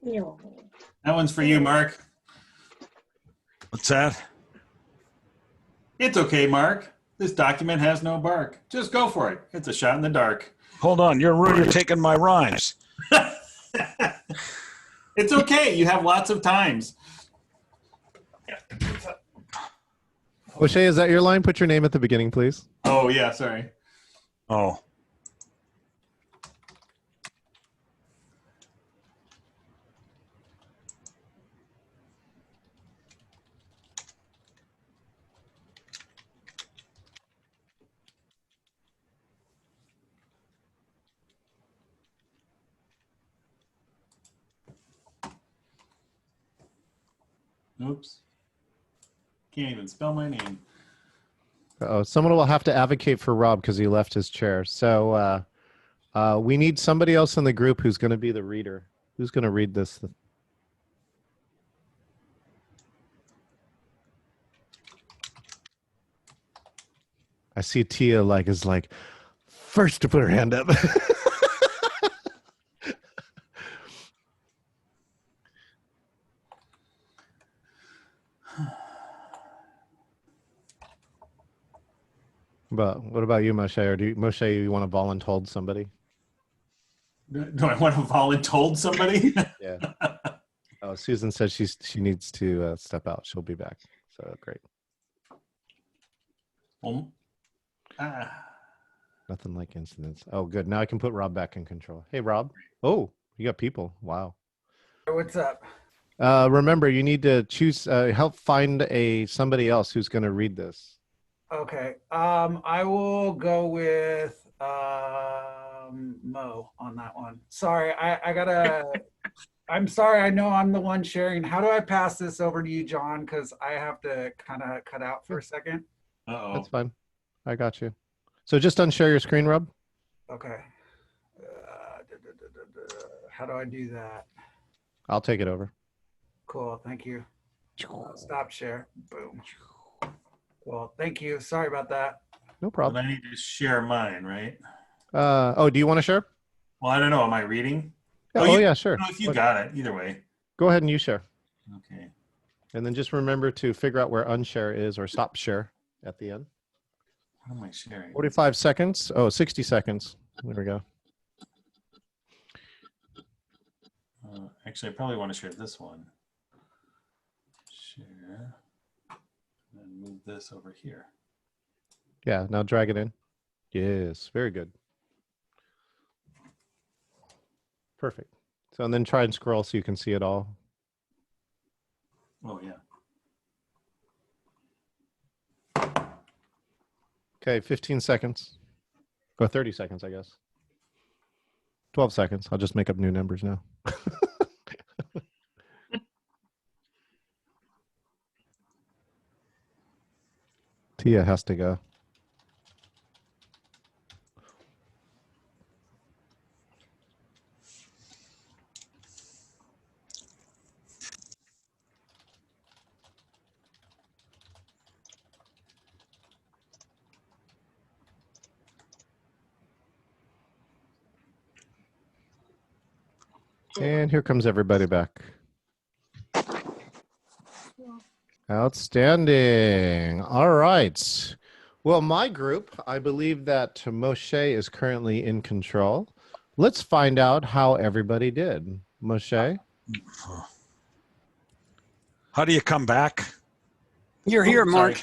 That one's for you, Mark. What's that? It's okay, Mark. This document has no bark. Just go for it. It's a shot in the dark. Hold on. You're taking my rhymes. It's okay. You have lots of times. O'Shea, is that your line? Put your name at the beginning, please. Oh, yeah. Sorry. Oh. Oops. Can't even spell my name. Oh, someone will have to advocate for Rob because he left his chair. So we need somebody else in the group who's going to be the reader. Who's going to read this? I see Tia is first to put her hand up. But what about you, Moshe? Or Moshe, you want to voluntold somebody? Do I want to voluntold somebody? Yeah. Oh, Susan said she needs to step out. She'll be back. So great. Nothing like incidents. Oh, good. Now I can put Rob back in control. Hey, Rob. Oh, you got people. Wow. What's up? Remember, you need to choose. Help find somebody else who's going to read this. Okay. I will go with Mo on that one. Sorry, I gotta. I'm sorry. I know I'm the one sharing. How do I pass this over to you, John? Because I have to kind of cut out for a second. Uh-oh. That's fine. I got you. So just unshare your screen, Rob. Okay. How do I do that? I'll take it over. Cool. Thank you. Stop share. Boom. Well, thank you. Sorry about that. No problem. But I need to share mine, right? Do you want to share? Well, I don't know. Am I reading? Yeah, yeah, sure. No, if you got it, either way. Go ahead and you share. Okay. And then just remember to figure out where unshare is or stop share at the end. How am I sharing? 45 seconds. Oh, 60 seconds. There we go. Actually, I probably want to share this one. Share. And move this over here. Yeah, now drag it in. Yes, very good. Perfect. So, and then try and scroll so you can see it all. Oh, yeah. Okay, 15 seconds. Or 30 seconds, I guess. 12 seconds. I'll just make up new numbers now. Tia has to go. And here comes everybody back. Outstanding. All right. Well, my group, I believe that Moshe is currently in control. Let's find out how everybody did. Moshe? How do you come back? You're here, Mark.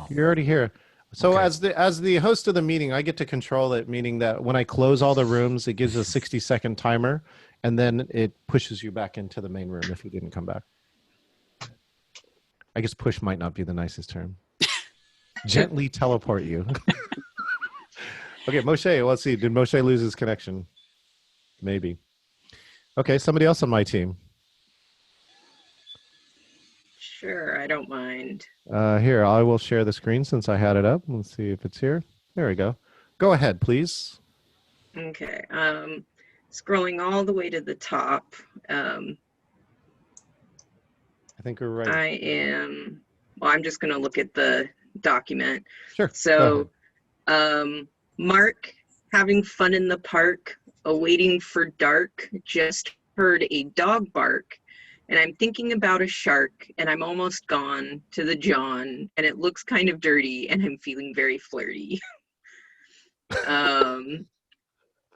You're already here. So Okay. as the host of the meeting, I get to control it, meaning that when I close all the rooms, it gives a 60-second timer, and then it pushes you back into the main room if you didn't come back. I guess push might not be the nicest term. Gently teleport you. Okay, Moshe, let's see. Did Moshe lose his connection? Maybe. Okay, somebody else on my team. Sure, I don't mind. Here, I will share the screen since I had it up. Let's see if it's here. There we go. Go ahead, please. Okay. Scrolling all the way to the top. I think we're right. I am, well, I'm just going to look at the document. Sure. So, Mark, having fun in the park, awaiting for dark, just heard a dog bark, and I'm thinking about a shark, and I'm almost gone to the John, and it looks kind of dirty, and I'm feeling very flirty.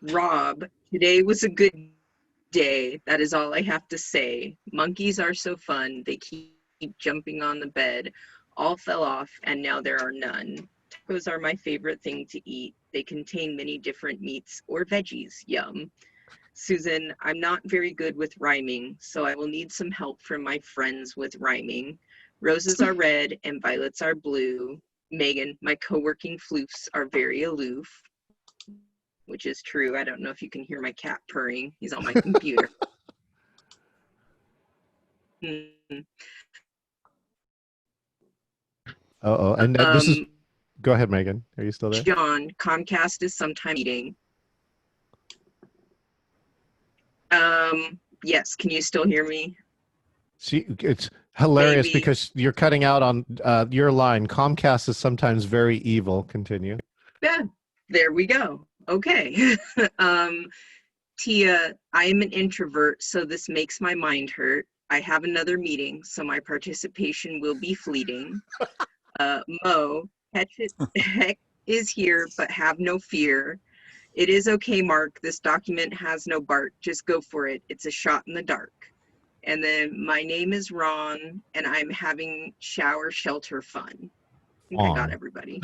Rob, today was a good day. That is all I have to say. Monkeys are so fun. They keep jumping on the bed. All fell off, and now there are none. Tacos are my favorite thing to eat. They contain many different meats or veggies. Yum. Susan, I'm not very good with rhyming, so I will need some help from my friends with rhyming. Roses are red and violets are blue. Megan, my co-working floofs are very aloof, which is true. I don't know if you can hear my cat purring. He's on my computer. Uh-oh. And this is... Go ahead, Megan. Are you still there? John, Comcast is sometime eating. Yes, can you still hear me? It's hilarious Maybe. because you're cutting out on your line. Comcast is sometimes very evil. Continue. Yeah, there we go. Okay. Tia, I am an introvert, so this makes my mind hurt. I have another meeting, so my participation will be fleeting. Mo, heck is here, but have no fear. It is okay, Mark. This document has no Bart. Just go for it. It's a shot in the dark. And then my name is Ron, and I'm having shower shelter fun. I think I got everybody.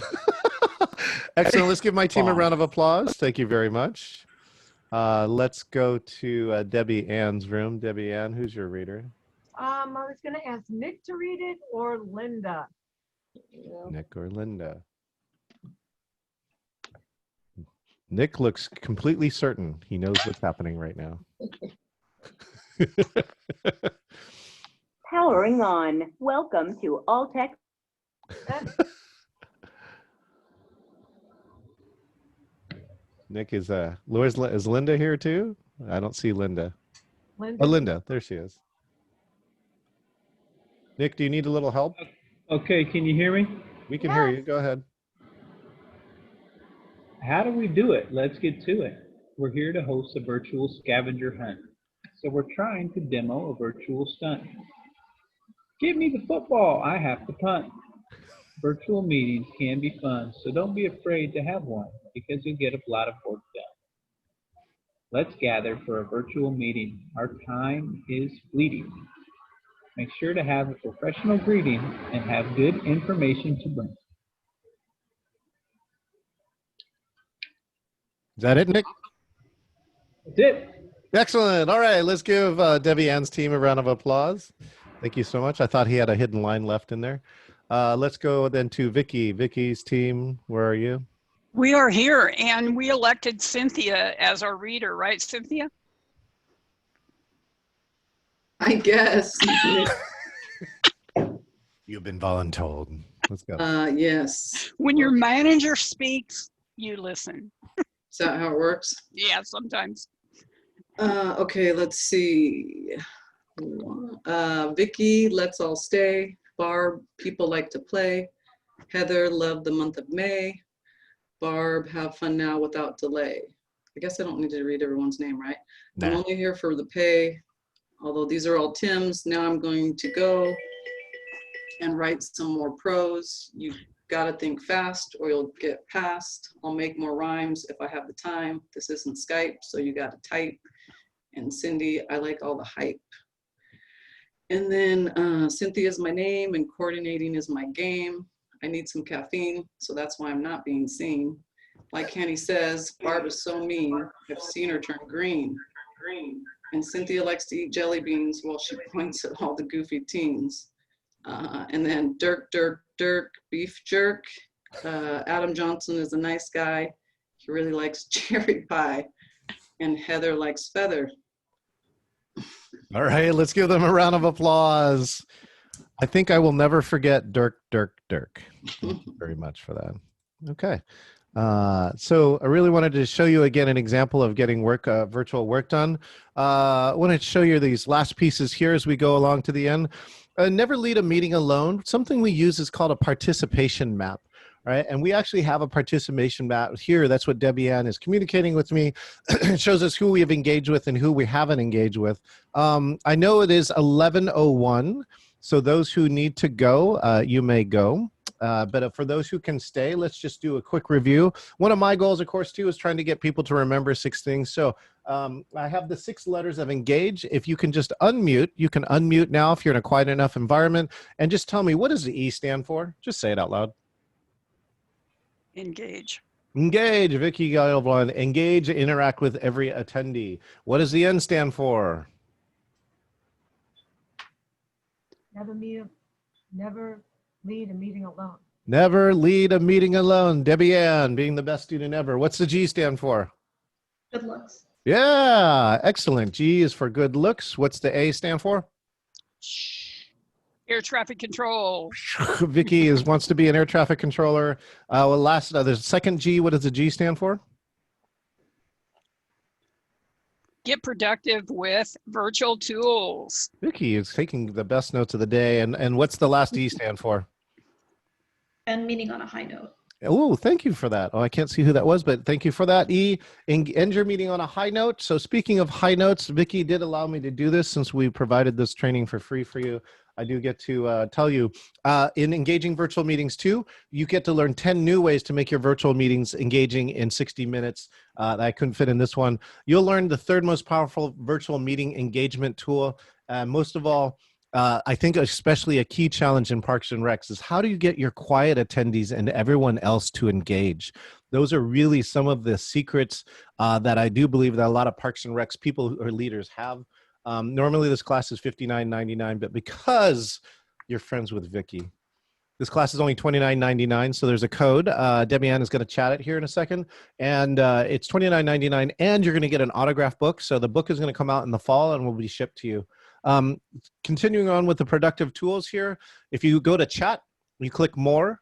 Excellent. Let's give my team a round of applause. Thank you very much. Let's go to Debbie Ann's room. Debbie Ann, who's your reader? I was going to ask Nick to read it or Linda. Nick or Linda? Nick looks completely certain he knows what's happening right now. Powering on. Welcome to All Tech. Nick is is Linda here too? I don't see Linda. Linda. Oh, Linda, there she is. Nick, do you need a little help? Okay, can you hear me? We can hear you. Go ahead. How do we do it? Let's get to it. We're here to host a virtual scavenger hunt. So we're trying to demo a virtual stunt. Give me the football, I have to punt. Virtual meetings can be fun, so don't be afraid to have one because you'll get a lot of work done. Let's gather for a virtual meeting. Our time is fleeting. Make sure to have a professional greeting and have good information to bring. Is that it, Nick? That's it. Excellent. All right, let's give Debbie Ann's team a round of applause. Thank you so much. I thought he had a hidden line left in there. Let's go then to Vicky. Vicky's team, where are you? We are here, and we elected Cynthia as our reader, right, Cynthia? I guess. You've been voluntold. Let's go. Yes. When your manager speaks, you listen. Is that how it works? Yeah, sometimes. Okay, let's see. Vicky, let's all stay. Barb, people like to play. Heather, love the month of May. Barb, have fun now without delay. I guess I don't need to read everyone's name, right? Nah. I'm only here for the pay. Although these are all Tim's, now I'm going to go and write some more prose. You gotta think fast or you'll get past. I'll make more rhymes if I have the time. This isn't Skype, so you gotta type. And Cindy, I like all the hype. And then Cynthia is my name and coordinating is my game. I need some caffeine, so that's why I'm not being seen. Like Kenny says, Barb is so mean. I've seen her turn green. And Cynthia likes to eat jelly beans while she points at all the goofy teens. And then Dirk, beef jerk. Adam Johnson is a nice guy. He really likes cherry pie. And Heather likes feather. All right, let's give them a round of applause. I think I will never forget Dirk. Thank you very much for that. Okay. So I really wanted to show you again an example of getting virtual work done. I wanted to show you these last pieces here as we go along to the end. Never lead a meeting alone. Something we use is called a participation map. Right, and we actually have a participation map here. That's what Debbie Ann is communicating with me. It shows us who we have engaged with and who we haven't engaged with. I know it is 11:01, so those who need to go, you may go. But for those who can stay, let's just do a quick review. One of my goals, of course, too, is trying to get people to remember 6 things. So I have the 6 letters of engage. If you can just unmute, you can unmute now if you're in a quiet enough environment. And just tell me, what does the E stand for? Just say it out loud. Engage. Engage. Vicky Gailblon. Engage, interact with every attendee. What does the N stand for? Never lead a meeting alone. Never lead a meeting alone. Debbie Ann, being the best student ever. What's the G stand for? Good looks. Yeah, excellent. G is for good looks. What's the A stand for? Air traffic control. Vicky wants to be an air traffic controller. Well, there's a second G. What does the G stand for? Get productive with virtual tools. Vicky is taking the best notes of the day. And what's the last E stand for? And meeting on a high note. Oh, thank you for that. Oh, I can't see who that was, but thank you for that. E, end your meeting on a high note. So speaking of high notes, Vicky did allow me to do this since we provided this training for free for you. I do get to tell you, in engaging virtual meetings too, you get to learn 10 new ways to make your virtual meetings engaging in 60 minutes. That I couldn't fit in this one. You'll learn the 3rd most powerful virtual meeting engagement tool. Most of all, I think especially a key challenge in Parks and Recs is how do you get your quiet attendees and everyone else to engage? Those are really some of the secrets that I do believe that a lot of Parks and Recs people or leaders have. Normally this class is $59.99, but because you're friends with Vicky, this class is only $29.99, so there's a code. Debbie Ann is going to chat it here in a second, and it's $29.99, and you're going to get an autograph book. So the book is going to come out in the fall and will be shipped to you. Continuing on with the productive tools here, if you go to chat, you click more,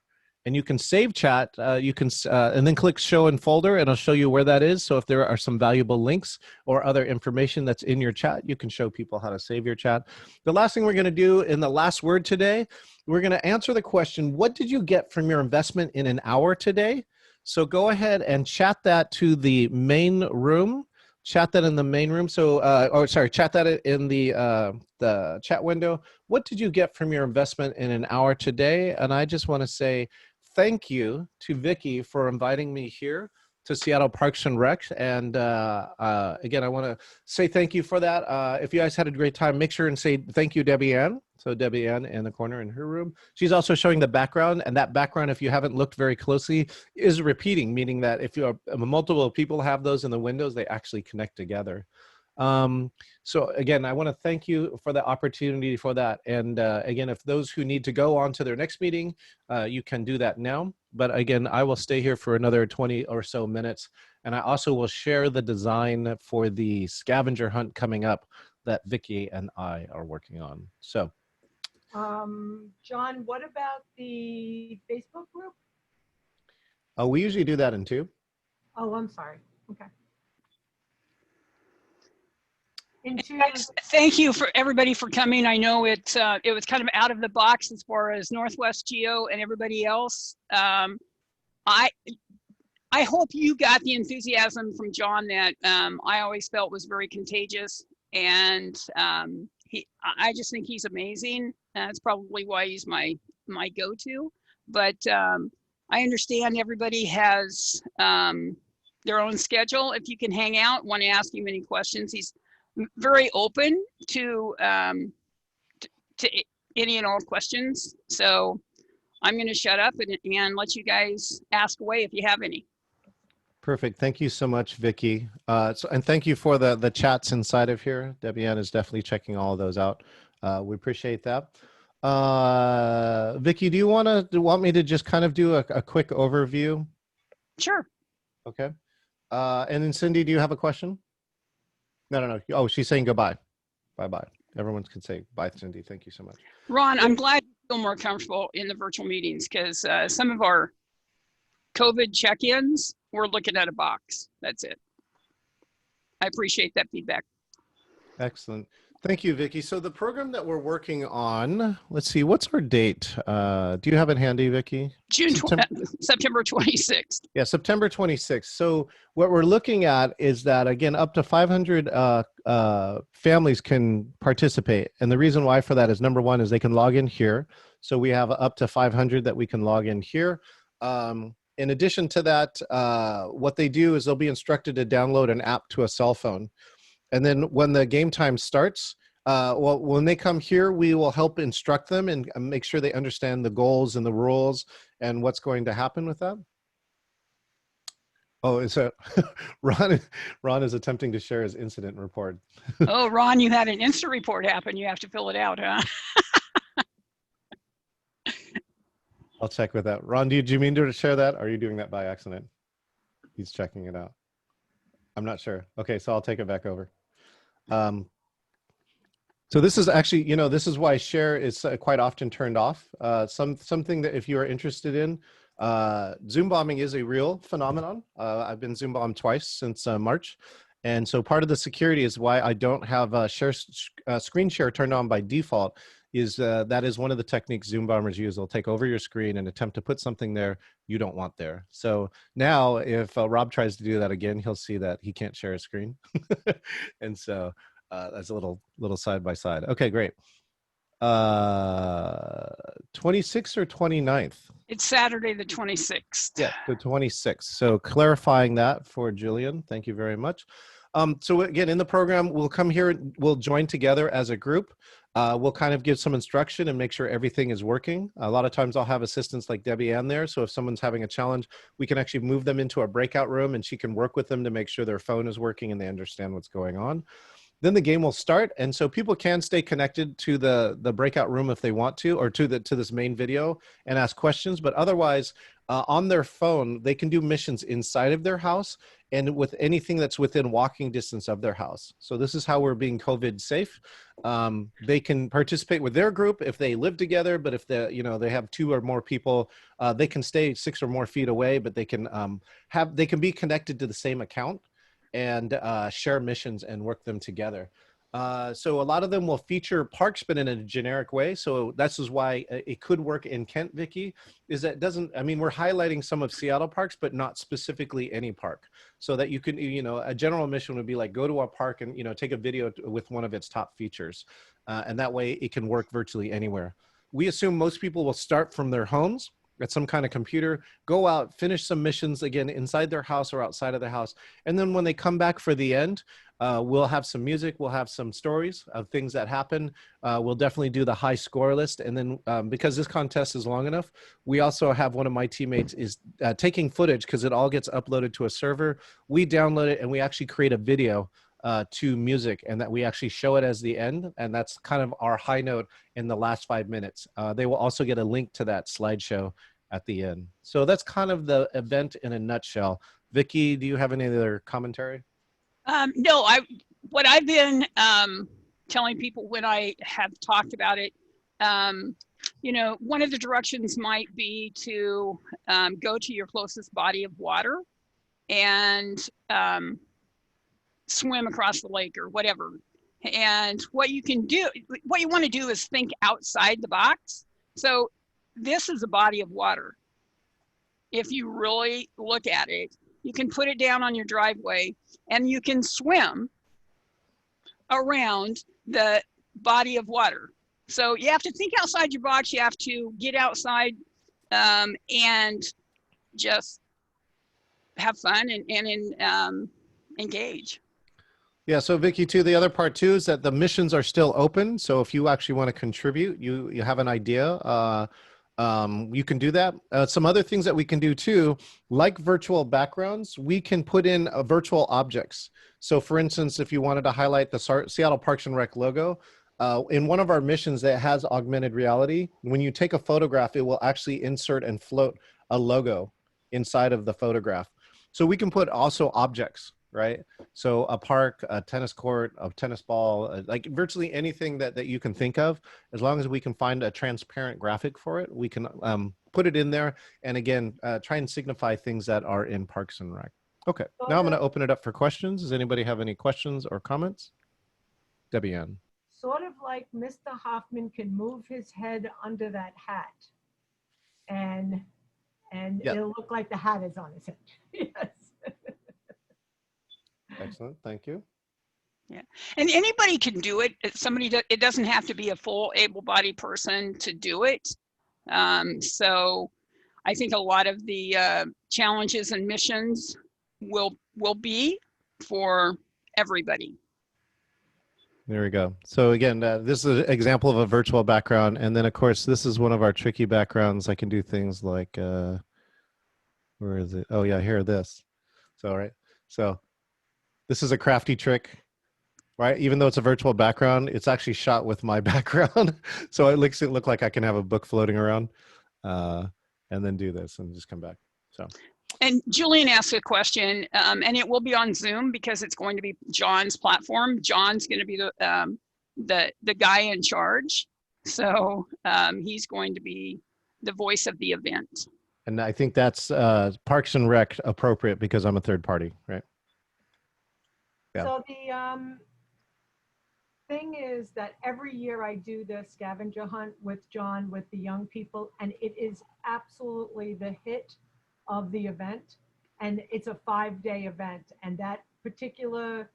and you can save chat. You can and then click show in folder, and it'll show you where that is. So if there are some valuable links or other information that's in your chat, you can show people how to save your chat. The last thing we're going to do in the last word today, we're going to answer the question, what did you get from your investment in an hour today? So go ahead and chat that to the main room. Chat that in the main room. So, chat that in the chat window. What did you get from your investment in an hour today? And I just want to say thank you to Vicky for inviting me here to Seattle Parks and Rec. And again, I want to say thank you for that. If you guys had a great time, make sure and say thank you, Debbie Ann. So Debbie Ann in the corner in her room. She's also showing the background, and that background, if you haven't looked very closely, is repeating, meaning that if you are multiple people have those in the windows, they actually connect together. So again, I want to thank you for the opportunity for that. And again, if those who need to go on to their next meeting, you can do that now. but again, I will stay here for another 20 or so minutes. And I also will share the design for the scavenger hunt coming up that Vicky and I are working on. So, John, what about the Facebook group? we usually do that in two. Oh, I'm sorry. Okay. Guys, thank you for everybody for coming. I know it was kind of out of the box as far as Northwest Geo and everybody else. I hope you got the enthusiasm from John that I always felt was very contagious, and I just think he's amazing. That's probably why he's my go-to. But I understand everybody has their own schedule. If you can hang out, want to ask him any questions, he's very open to any and all questions. So I'm going to shut up and let you guys ask away if you have any. Perfect. Thank you so much, Vicky. And thank you for the chats inside of here. Debbie Ann is definitely checking all of those out. We appreciate that. Vicky, do you want me to just kind of do a quick overview? Sure. Okay. And then Cindy, do you have a question? No. Oh, she's saying goodbye. Bye-bye. Everyone can say bye, Cindy. Thank you so much. Ron, I'm glad you feel more comfortable in the virtual meetings because some of our COVID check-ins, we're looking at a box. That's it. I appreciate that feedback. Excellent. Thank you, Vicky. So the program that we're working on, let's see, what's our date? Do you have it handy, Vicky? September 26th. Yeah, September 26th. So what we're looking at is that, again, up to 500 families can participate. And the reason why for that is, number one, is they can log in here. So we have up to 500 that we can log in here. In addition to that, what they do is they'll be instructed to download an app to a cell phone. And then when the game time starts, well, when they come here, we will help instruct them and make sure they understand the goals and the rules and what's going to happen with that. Oh, is that Ron is attempting to share his incident report. Oh, Ron, you had an instant report happen. You have to fill it out, huh? I'll check with that. Ron, did you mean to share that? Or are you doing that by accident? He's checking it out. I'm not sure. Okay, so I'll take it back over. So this is actually, this is why share is quite often turned off. Something that if you are interested in, Zoom bombing is a real phenomenon. I've been Zoom bombed twice since March. And so part of the security is why I don't have screen share turned on by default is that is one of the techniques Zoom bombers use. They'll take over your screen and attempt to put something there you don't want there. So now if Rob tries to do that again, he'll see that he can't share a screen. And so that's a little side by side. Okay, great. 26th or 29th? It's Saturday the 26th. Yeah, the 26th. So clarifying that for Julian, thank you very much. So again, in the program, we'll come here, we'll join together as a group. We'll kind of give some instruction and make sure everything is working. A lot of times I'll have assistants like Debbie Ann there. So if someone's having a challenge, we can actually move them into a breakout room and she can work with them to make sure their phone is working and they understand what's going on. Then the game will start. And so people can stay connected to the breakout room if they want to, or to this main video and ask questions. But otherwise, on their phone, they can do missions inside of their house and with anything that's within walking distance of their house. So this is how we're being COVID safe. They can participate with their group if they live together, but if they have 2 or more people, they can stay 6 or more feet away, but they can be connected to the same account and share missions and work them together. So a lot of them will feature parks, but in a generic way. So this is why it could work in Kent, Vicky, is that we're highlighting some of Seattle parks, but not specifically any park. So that you can, a general mission would be like, go to a park and, take a video with one of its top features. And that way it can work virtually anywhere. We assume most people will start from their homes at some kind of computer, go out, finish some missions again inside their house or outside of the house. And then when they come back for the end, we'll have some music, we'll have some stories of things that happen. We'll definitely do the high score list. And then because this contest is long enough, we also have one of my teammates is taking footage because it all gets uploaded to a server. We download it and we actually create a video to music and that we actually show it as the end. And that's kind of our high note in the last 5 minutes. They will also get a link to that slideshow at the end. So that's kind of the event in a nutshell. Vicky, do you have any other commentary? No, what I've been telling people when I have talked about it, you know, one of the directions might be to go to your closest body of water and swim across the lake or whatever. And what you can do, what you want to do is think outside the box. So this is a body of water. If you really look at it, you can put it down on your driveway and you can swim around the body of water. So you have to think outside your box. You have to get outside and just have fun and engage. Yeah, so Vicky, too, the other part too is that the missions are still open. So if you actually want to contribute, you have an idea, you can do that. Some other things that we can do too, like virtual backgrounds, we can put in virtual objects. So for instance, if you wanted to highlight the Seattle Parks and Rec logo, in one of our missions that has augmented reality, when you take a photograph, it will actually insert and float a logo inside of the photograph. So we can put also objects, right? So a park, a tennis court, a tennis ball, like virtually anything that you can think of, as long as we can find a transparent graphic for it, we can put it in there. And again, try and signify things that are in Parks and Rec. Okay, now I'm going to open it up for questions. Does anybody have any questions or comments? Debbie Ann. Sort of like Mr. Hoffman can move his head under that hat and Yep. it'll look like the hat is on his head. Yes. Excellent, thank you. Yeah, and anybody can do it. It doesn't have to be a full able-bodied person to do it. So I think a lot of the challenges and missions will be for everybody. There we go. So again, this is an example of a virtual background. And then of course, this is one of our tricky backgrounds. I can do things like, where is it? Oh yeah, here, this. So, all right. So this is a crafty trick, right? Even though it's a virtual background, it's actually shot with my background. So it makes it look like I can have a book floating around and then do this and just come back. So. And Julian asked a question, and it will be on Zoom because it's going to be John's platform. John's going to be the guy in charge. So he's going to be the voice of the event. And I think that's Parks and Rec appropriate because I'm a third party, right? Yeah. So the thing is that every year I do the scavenger hunt with John, with the young people, and it is absolutely the hit of the event. And it's a 5-day event. And that particular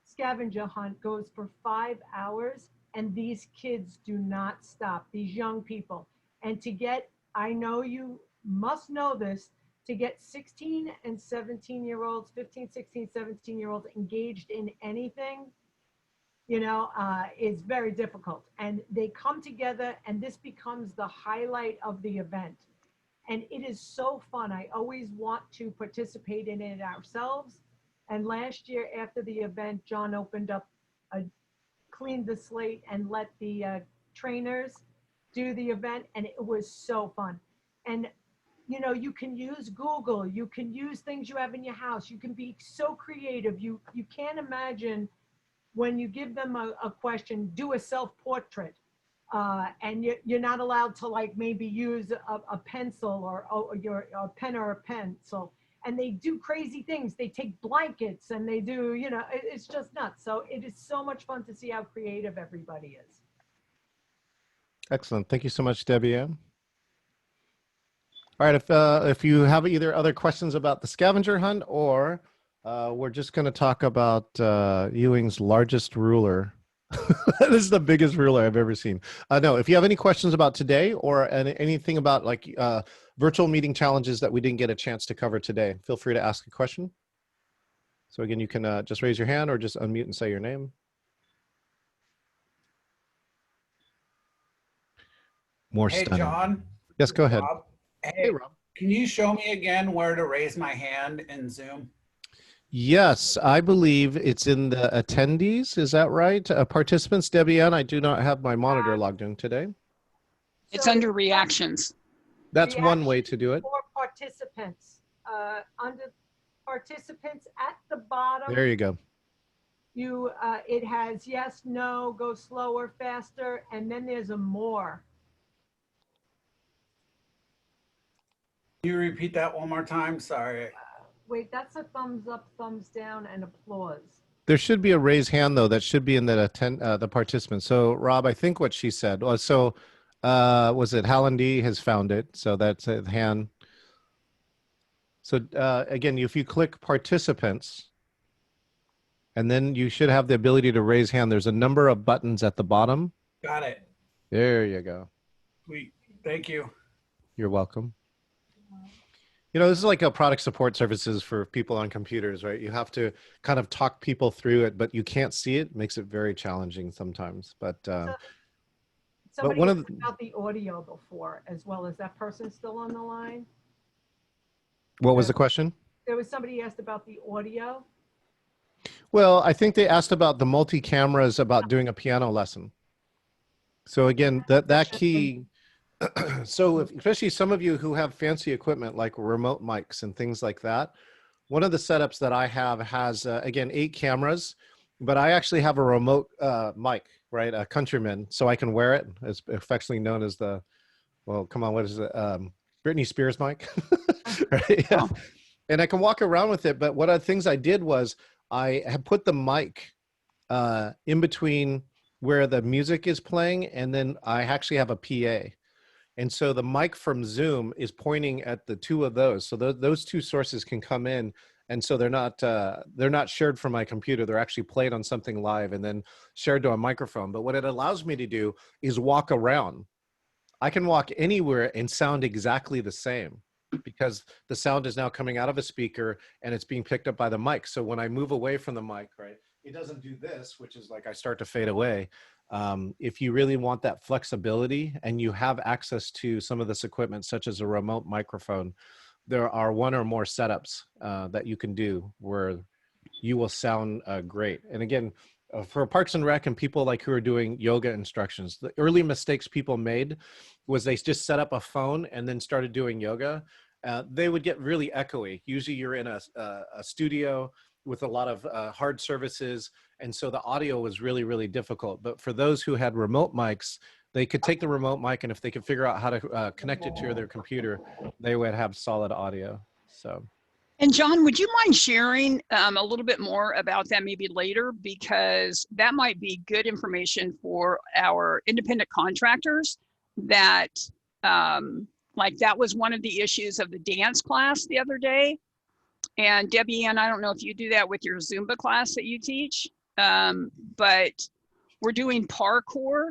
scavenger hunt goes for 5 hours. And these kids do not stop, these young people. And to get, I know you must know this, to get 16 and 17-year-olds, 15, 16, 17-year-olds engaged in anything, you know, is very difficult. And they come together and this becomes the highlight of the event. And it is so fun. I always want to participate in it ourselves. And last year after the event, John opened up, cleaned the slate and let the trainers do the event. And it was so fun. And you know, you can use Google, you can use things you have in your house. You can be so creative. You can't imagine when you give them a question, do a self-portrait. And you're not allowed to like maybe use a pencil or a pen or a pencil. And they do crazy things. They take blankets and they do, you know, it's just nuts. So it is so much fun to see how creative everybody is. Excellent. Thank you so much, Debbie Ann. All right, if you have either other questions about the scavenger hunt or we're just going to talk about Ewing's largest ruler. This is the biggest ruler I've ever seen. No, if you have any questions about today or anything about like virtual meeting challenges that we didn't get a chance to cover today, feel free to ask a question. So again, you can just raise your hand or just unmute and say your name. More Hey, stunning. John. Yes, go ahead. Rob. Hey, Rob. Can you show me again where to raise my hand in Zoom? Yes, I believe it's in the attendees. Is that right? Participants, Debbie Ann, I do not have my monitor logged in today. It's under reactions. That's one way to do it. For participants, under participants at the bottom. There you go. It has yes, no, go slower, faster, and then there's a more. Can you repeat that one more time? Sorry. Wait, that's a thumbs up, thumbs down, and applause. There should be a raise hand though. That should be in the participants. So Rob, I think what she said was was it Hallendy has found it. So that's a hand. So again, if you click participants, and then you should have the ability to raise hand. There's a number of buttons at the bottom. Got it. There you go. Sweet. Thank you. You're welcome. You know, this is like a product support services for people on computers, right? You have to kind of talk people through it, but you can't see it. Makes it very challenging sometimes. But somebody one asked of the, about the audio before as well. Is that person still on the line? what was the question? There was somebody asked about the audio. Well, I think they asked about the multi-cameras about doing a piano lesson. So again, that key. So especially some of you who have fancy equipment like remote mics and things like that, one of the setups that I have has, again, 8 cameras, but I actually have a remote mic, right? A Countryman, so I can wear it. It's affectionately known as the, well, come on, what is it? Britney Spears mic, right? Yeah. And I can walk around with it, but one of the things I did was I had put the mic in between where the music is playing, and then I actually have a PA. And so the mic from Zoom is pointing at the 2 of those. So those 2 sources can come in. And so they're not shared from my computer. They're actually played on something live and then shared to a microphone. But what it allows me to do is walk around. I can walk anywhere and sound exactly the same because the sound is now coming out of a speaker and it's being picked up by the mic. So when I move away from the mic, right, it doesn't do this, which is like I start to fade away. If you really want that flexibility and you have access to some of this equipment, such as a remote microphone, there are 1 or more setups that you can do where you will sound great. And again, for Parks and Rec and people like who are doing yoga instructions, the early mistakes people made was they just set up a phone and then started doing yoga. They would get really echoey. Usually you're in a studio with a lot of hard surfaces. And so the audio was really, really difficult. But for those who had remote mics, they could take the remote mic, and if they could figure out how to connect it to their computer, they would have solid audio. So. And John, would you mind sharing a little bit more about that maybe later? Because that might be good information for our independent contractors that, like that was one of the issues of the dance class the other day. And Debbie Ann, I don't know if you do that with your Zumba class that you teach, but we're doing parkour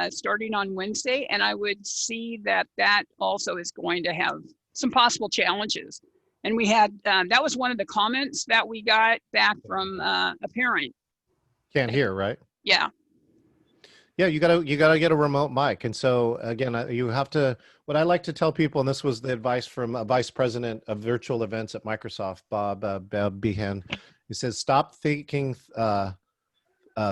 starting on Wednesday. And I would see that that also is going to have some possible challenges. And we had, that was one of the comments that we got back from a parent. Can't hear, right? Yeah. Yeah, you gotta get a remote mic. And so again, you have to, what I like to tell people, and this was the advice from a vice president of virtual events at Microsoft, Bob Behan. He says, stop thinking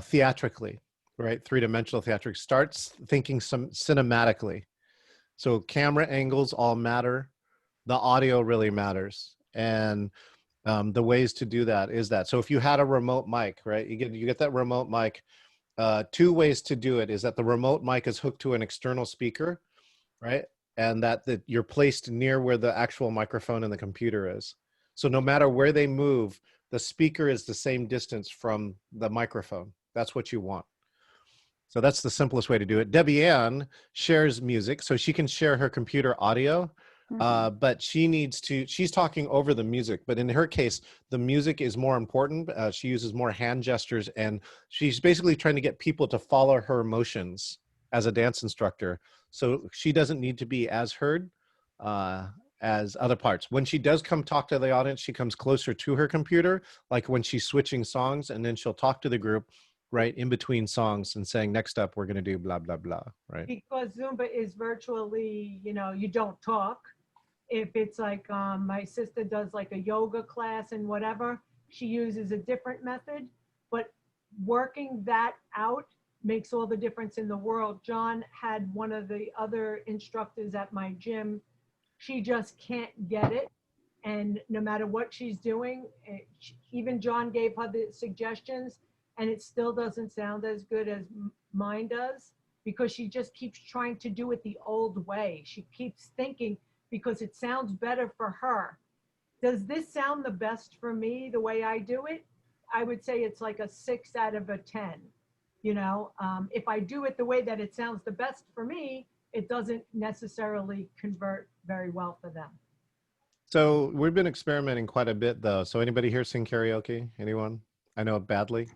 theatrically, right? 3-dimensional theatrics. Starts thinking cinematically. So camera angles all matter. The audio really matters. And the ways to do that is that. So if you had a remote mic, right, you get that remote mic. 2 ways to do it is that the remote mic is hooked to an external speaker, right? And that you're placed near where the actual microphone and the computer is. So no matter where they move, the speaker is the same distance from the microphone. That's what you want. So that's the simplest way to do it. Debbie Ann shares music, so she can share her computer audio. But she's talking over the music, but in her case, the music is more important. She uses more hand gestures, and she's basically trying to get people to follow her motions as a dance instructor. So she doesn't need to be as heard as other parts. When she does come talk to the audience, she comes closer to her computer, like when she's switching songs, and then she'll talk to the group right in between songs and saying, next up, we're going to do blah, blah, blah, right? Because Zumba is virtually, you don't talk. If it's like my sister does like a yoga class and whatever, she uses a different method. But working that out, makes all the difference in the world. John had one of the other instructors at my gym. She just can't get it. And no matter what she's doing, even John gave her the suggestions, and it still doesn't sound as good as mine does, because she just keeps trying to do it the old way. She keeps thinking because it sounds better for her. Does this sound the best for me the way I do it? I would say it's like a 6 out of a 10. You know, if I do it the way that it sounds the best for me, it doesn't necessarily convert very well for them. So we've been experimenting quite a bit, though. So anybody here sing karaoke? Anyone? I know it badly.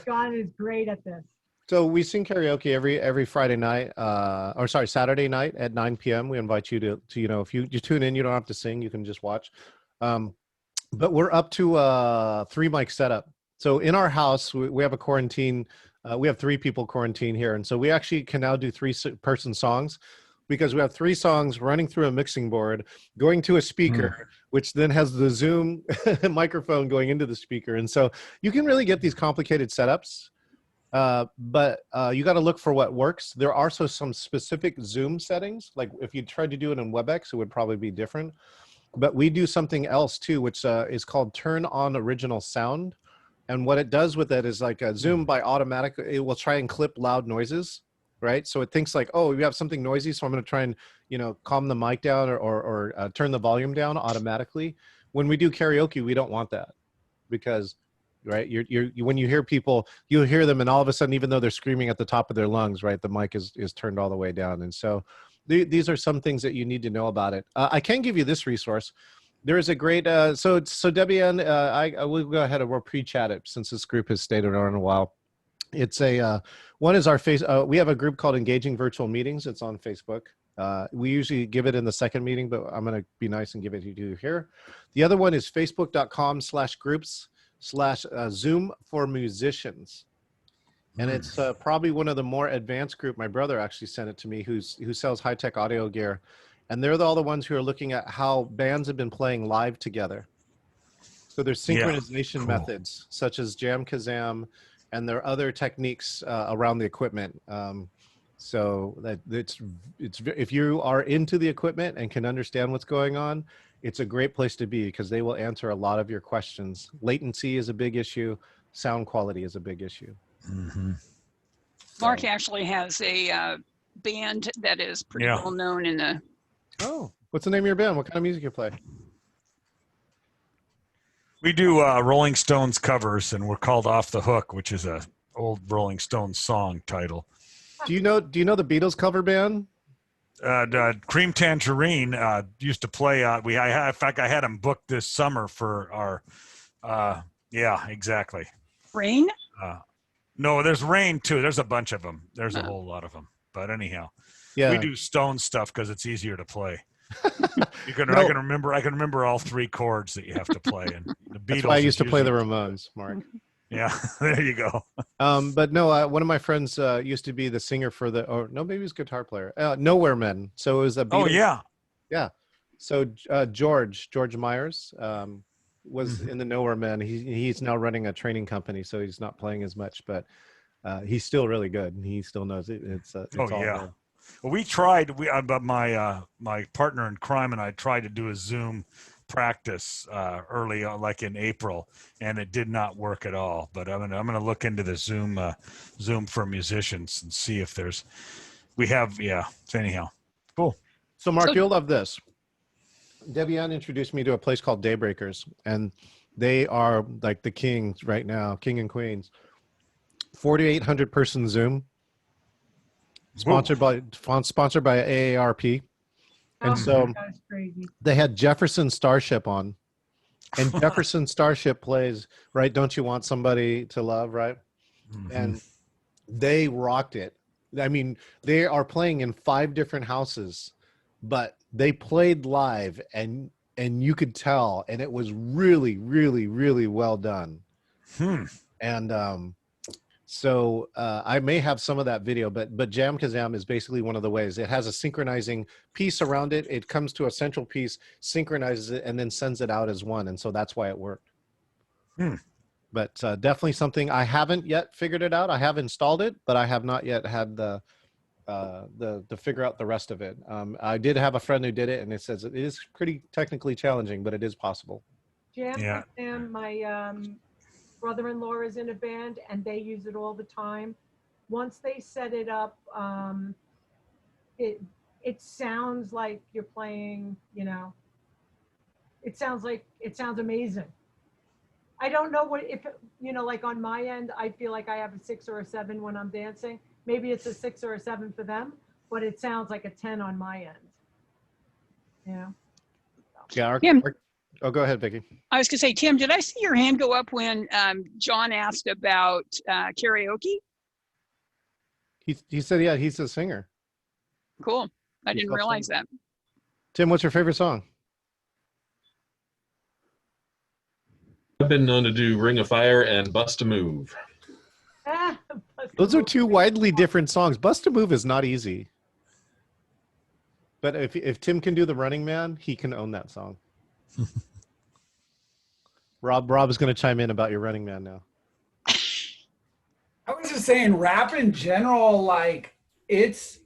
John is great at this. So we sing karaoke every Friday night, or sorry, Saturday night at 9 p.m. We invite you to you know, if you tune in, you don't have to sing, you can just watch. But we're up to 3 mic setup. So in our house, we have a quarantine. We have 3 people quarantined here, and so we actually can now do 3-person songs, because we have 3 songs running through a mixing board, going to a speaker, which then has the Zoom microphone going into the speaker. And so you can really get these complicated setups, but you got to look for what works. There are also some specific Zoom settings. Like if you tried to do it in WebEx, it would probably be different. But we do something else too, which is called turn on original sound. And what it does with it is like a Zoom by automatic, it will try and clip loud noises. Right, so it thinks like, oh, you have something noisy, so I'm going to try and, you know, calm the mic down or turn the volume down automatically. When we do karaoke, we don't want that, because, right, when you hear people, you'll hear them, and all of a sudden, even though they're screaming at the top of their lungs, right, the mic is turned all the way down. And so these are some things that you need to know about it. I can give you this resource. There is a great so Debbie Ann, I will go ahead and we'll pre-chat it since this group has stayed around a while. It's a one is our we have a group called Engaging Virtual Meetings. It's on Facebook. We usually give it in the second meeting, but I'm going to be nice and give it to you here. The other one is facebook.com/groups/Zoom for musicians. And it's probably one of the more advanced group. My brother actually sent it to me, who sells high-tech audio gear. And they're all the ones who are looking at how bands have been playing live together. So there's synchronization methods such as Jam Kazam, and there are other techniques around the equipment. So that it's if you are into the equipment and can understand what's going on, it's a great place to be, because they will answer a lot of your questions. Latency is a big issue. Sound quality is a big issue. Mark actually has a band that is pretty well known in the. Oh, what's the name of your band? What kind of music you play? We do Rolling Stones covers, and we're called Off the Hook, which is a old Rolling Stones song title. Do you know the Beatles cover band? Cream Tangerine used to play. In fact, I had them booked this summer for our. Yeah, exactly. Rain? No, there's Rain too. There's a bunch of them. There's a whole lot of them. But anyhow, we do Stone stuff because it's easier to play. I can remember all 3 chords that you have to play. And the Beatles. That's why I used to play the Ramones, Mark. Yeah, there you go. But no, one of my friends used to be the singer for maybe he was a guitar player. Nowhere Men. So it was a Beatles. Oh yeah. So George Myers was in the Nowhere Men. He's now running a training company, so he's not playing as much, but he's still really good. He still knows it. It's all there. Well, we tried. But my partner in crime and I tried to do a Zoom practice early, like in April, and it did not work at all. But I'm gonna look into the Zoom for musicians and see if we have. Anyhow, cool. So Mark, you'll love this. Debbie Ann introduced me to a place called Daybreakers, and they are like the kings right now, king and queens. 4,800 person Zoom. Sponsored by AARP. And so they had Jefferson Starship on, and Jefferson Starship plays, right? Don't you want somebody to love, right? And they rocked it. I mean, they are playing in 5 different houses, but they played live, and you could tell, and it was really, really, really well done. And so I may have some of that video, but Jam Kazam is basically one of the ways. It has a synchronizing piece around it. It comes to a central piece, synchronizes it, and then sends it out as one. And so that's why it worked. but definitely something I haven't yet figured it out. I have installed it, but I have not yet had the figure out the rest of it. I did have a friend who did it, and it says it is pretty technically challenging, but it is possible. Jam Yeah. for Sam, my brother-in-law is in a band and they use it all the time. Once they set it up, it sounds like you're playing, you know, it sounds amazing. I don't know what, if, you know, like on my end, I feel like I have a 6 or a 7 when I'm dancing. Maybe it's a 6 or a 7 for them, but it sounds like a 10 on my end. You know? Yeah. Tim, Oh, go ahead, Vicki. I was gonna say, Tim, did I see your hand go up when John asked about karaoke? He said, yeah, he's a singer. Cool. I He didn't realize self-sings. that. Tim, what's your favorite song? I've been known to do Ring of Fire and Bust a Move. Those are two widely different songs. Bust a Move is not easy. But if Tim can do the Running Man, he can own that song. Rob is going to chime in about your Running Man now. I was just saying, rap in general, like it's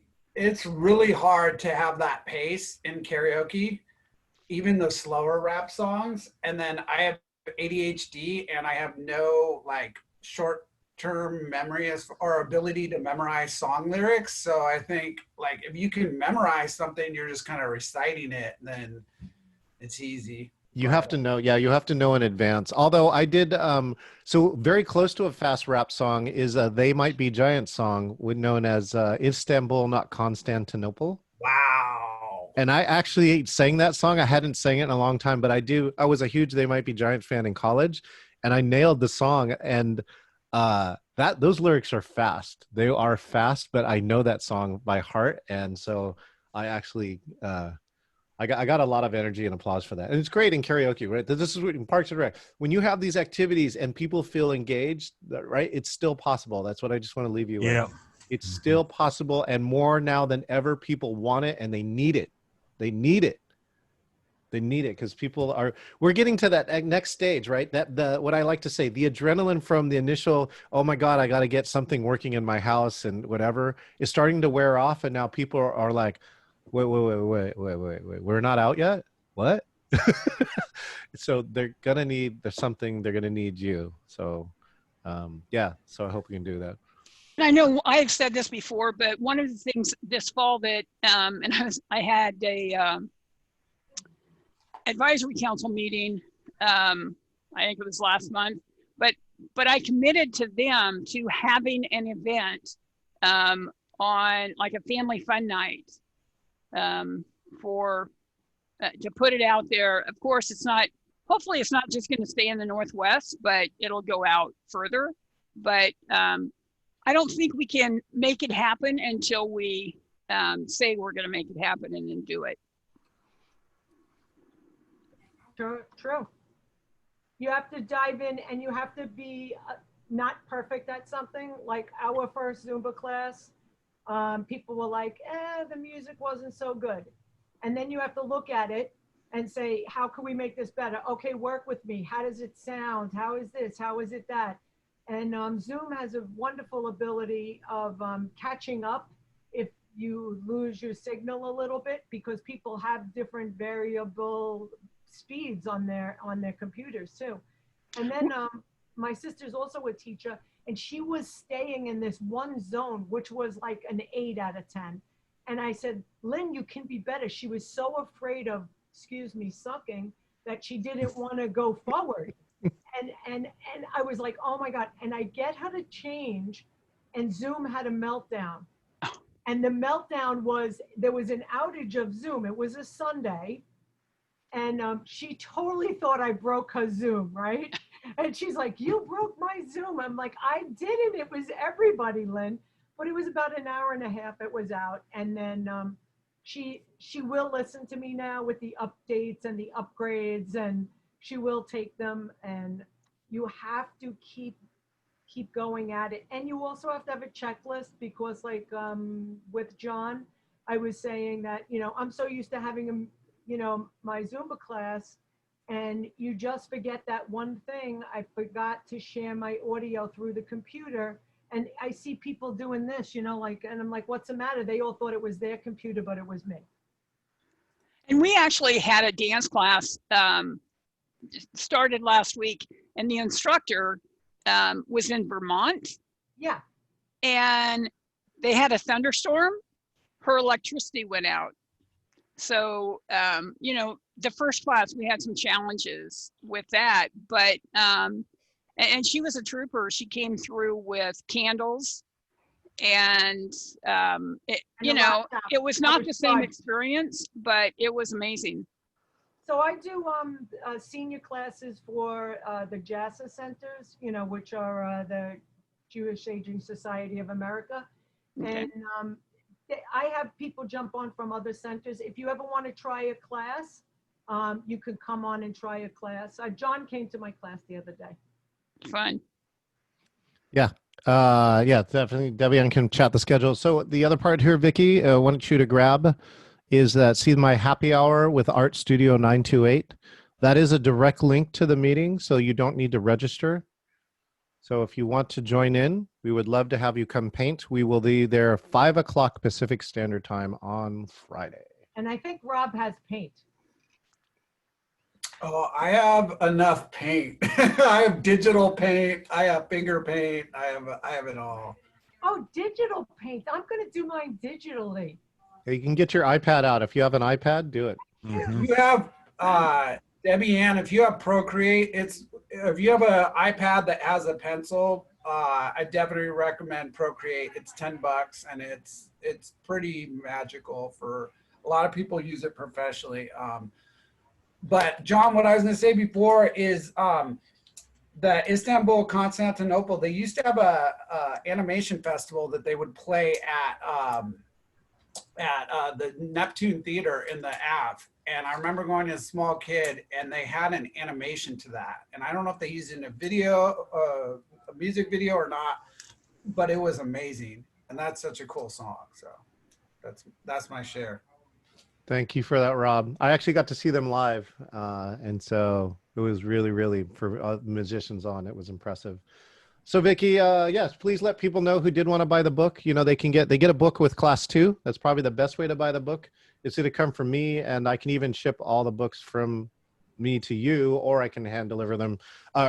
really hard to have that pace in karaoke, even the slower rap songs. And then I have ADHD and I have no like short-term memory or ability to memorize song lyrics. So I think like if you can memorize something, you're just kind of reciting it, then it's easy. You have to know, yeah, you have to know in advance. Although I did, so very close to a fast rap song is They Might Be Giants song, known as Istanbul, Not Constantinople. Wow. And I actually sang that song. I hadn't sang it in a long time, but I was a huge They Might Be Giants fan in college, and I nailed the song. And those lyrics are fast. They are fast, but I know that song by heart. And so I actually, I got a lot of energy and applause for that. And it's great in karaoke, right? This is what in Parks and Rec. When you have these activities and people feel engaged, right? It's still possible. That's what I just want to leave you with. Yeah. It's still possible, and more now than ever, people want it and they need it. They need it. They need it because we're getting to that next stage, right? What I like to say, the adrenaline from the initial, oh my God, I got to get something working in my house and whatever, is starting to wear off. And now people are like, wait, we're not out yet? What? So they're gonna need, there's something, they're gonna need you. So yeah, so I hope we can do that. And I know I've said this before, but one of the things this fall that, and I had a advisory council meeting, I think it was last month, but I committed to them to having an event on like a family fun night for to put it out there. Of course, hopefully it's not just going to stay in the Northwest, but it'll go out further. But I don't think we can make it happen until we say we're going to make it happen and then do it. True. You have to dive in and you have to be not perfect at something. Like our first Zumba class, people were like, the music wasn't so good. And then you have to look at it and say, how can we make this better? Okay, work with me. How does it sound? How is this? How is it that? And Zoom has a wonderful ability of catching up if you lose your signal a little bit, because people have different variable speeds on their computers too. And then my sister's also a teacher, and she was staying in this one zone, which was like an 8 out of 10. And I said, Lynn, you can be better. She was so afraid of, excuse me, sucking, that she didn't want to go forward. And I was like, oh my God. And I get her to change, and Zoom had a meltdown. And the meltdown was, there was an outage of Zoom. It was a Sunday. And she totally thought I broke her Zoom, right? And she's like, you broke my Zoom. I'm like, I didn't. It was everybody, Lynn. But it was about an hour and a half it was out. And then she will listen to me now with the updates and the upgrades, and she will take them. And you have to keep going at it. And you also have to have a checklist, because like with John, I was saying that, I'm so used to having my Zumba class, and you just forget that one thing. I forgot to share my audio through the computer, and I see people doing this, you know, like, and I'm like, what's the matter? They all thought it was their computer, but it was me. And we actually had a dance class started last week, and the instructor was in Vermont. Yeah. And they had a thunderstorm. Her electricity went out. So, you know, the first class, we had some challenges with that, but, and she was a trooper. She came through with candles, and, you know, it was not the same experience, but it was amazing. So I do senior classes for the JASA centers, you know, which are the Jewish Aging Society of America. Okay. And I have people jump on from other centers. If you ever want to try a class, you could come on and try a class. John came to my class the other day. Fun. Yeah. Yeah, definitely. Debian can chat the schedule. So the other part here, Vicky, I want you to grab is that see my happy hour with Art Studio 928. That is a direct link to the meeting, so you don't need to register. So if you want to join in, we would love to have you come paint. We will be there 5 o'clock Pacific Standard Time on Friday. And I think Rob has paint. Oh, I have enough paint. I have digital paint. I have finger paint. I have it all. Oh, digital paint. I'm going to do mine digitally. You can get your iPad out. If you have an iPad, do it. You have, Debbie Ann, if you have Procreate, if you have an iPad that has a pencil, I definitely recommend Procreate. It's $10 and it's pretty magical. For a lot of people use it professionally. But John, what I was going to say before is the Istanbul, Constantinople, they used to have a animation festival that they would play at the Neptune Theater in the Ave. And I remember going as a small kid, and they had an animation to that. And I don't know if they used it in a video, a music video or not, but it was amazing. And that's such a cool song. So that's my share. Thank you for that, Rob. I actually got to see them live. And so it was really, really, for musicians on, it was impressive. So Vicky, yes, please let people know who did want to buy the book. You know, they get a book with class 2. That's probably the best way to buy the book. It's going to come from me, and I can even ship all the books from me to you, or I can hand deliver them,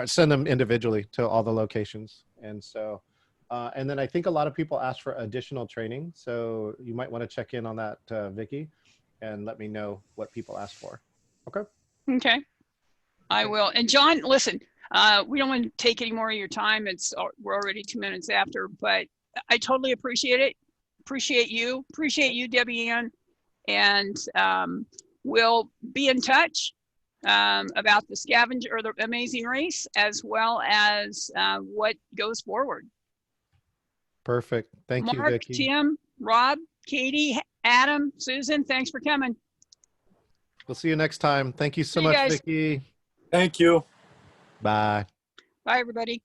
send them individually to all the locations. And so, and then I think a lot of people ask for additional training. So you might want to check in on that, Vicky, and let me know what people ask for. Okay. Okay. I will. And John, listen, we don't want to take any more of your time. We're already 2 minutes after, but I totally appreciate it. Appreciate you, Debbie Ann. And we'll be in touch about the scavenger or the amazing race, as well as what goes forward. Perfect. Thank you, Mark, Vicky. Tim, Rob, Katie, Adam, Susan, thanks for coming. We'll see you next time. Thank you so See you much, guys. Vicky. Thank you. Bye. Bye, everybody.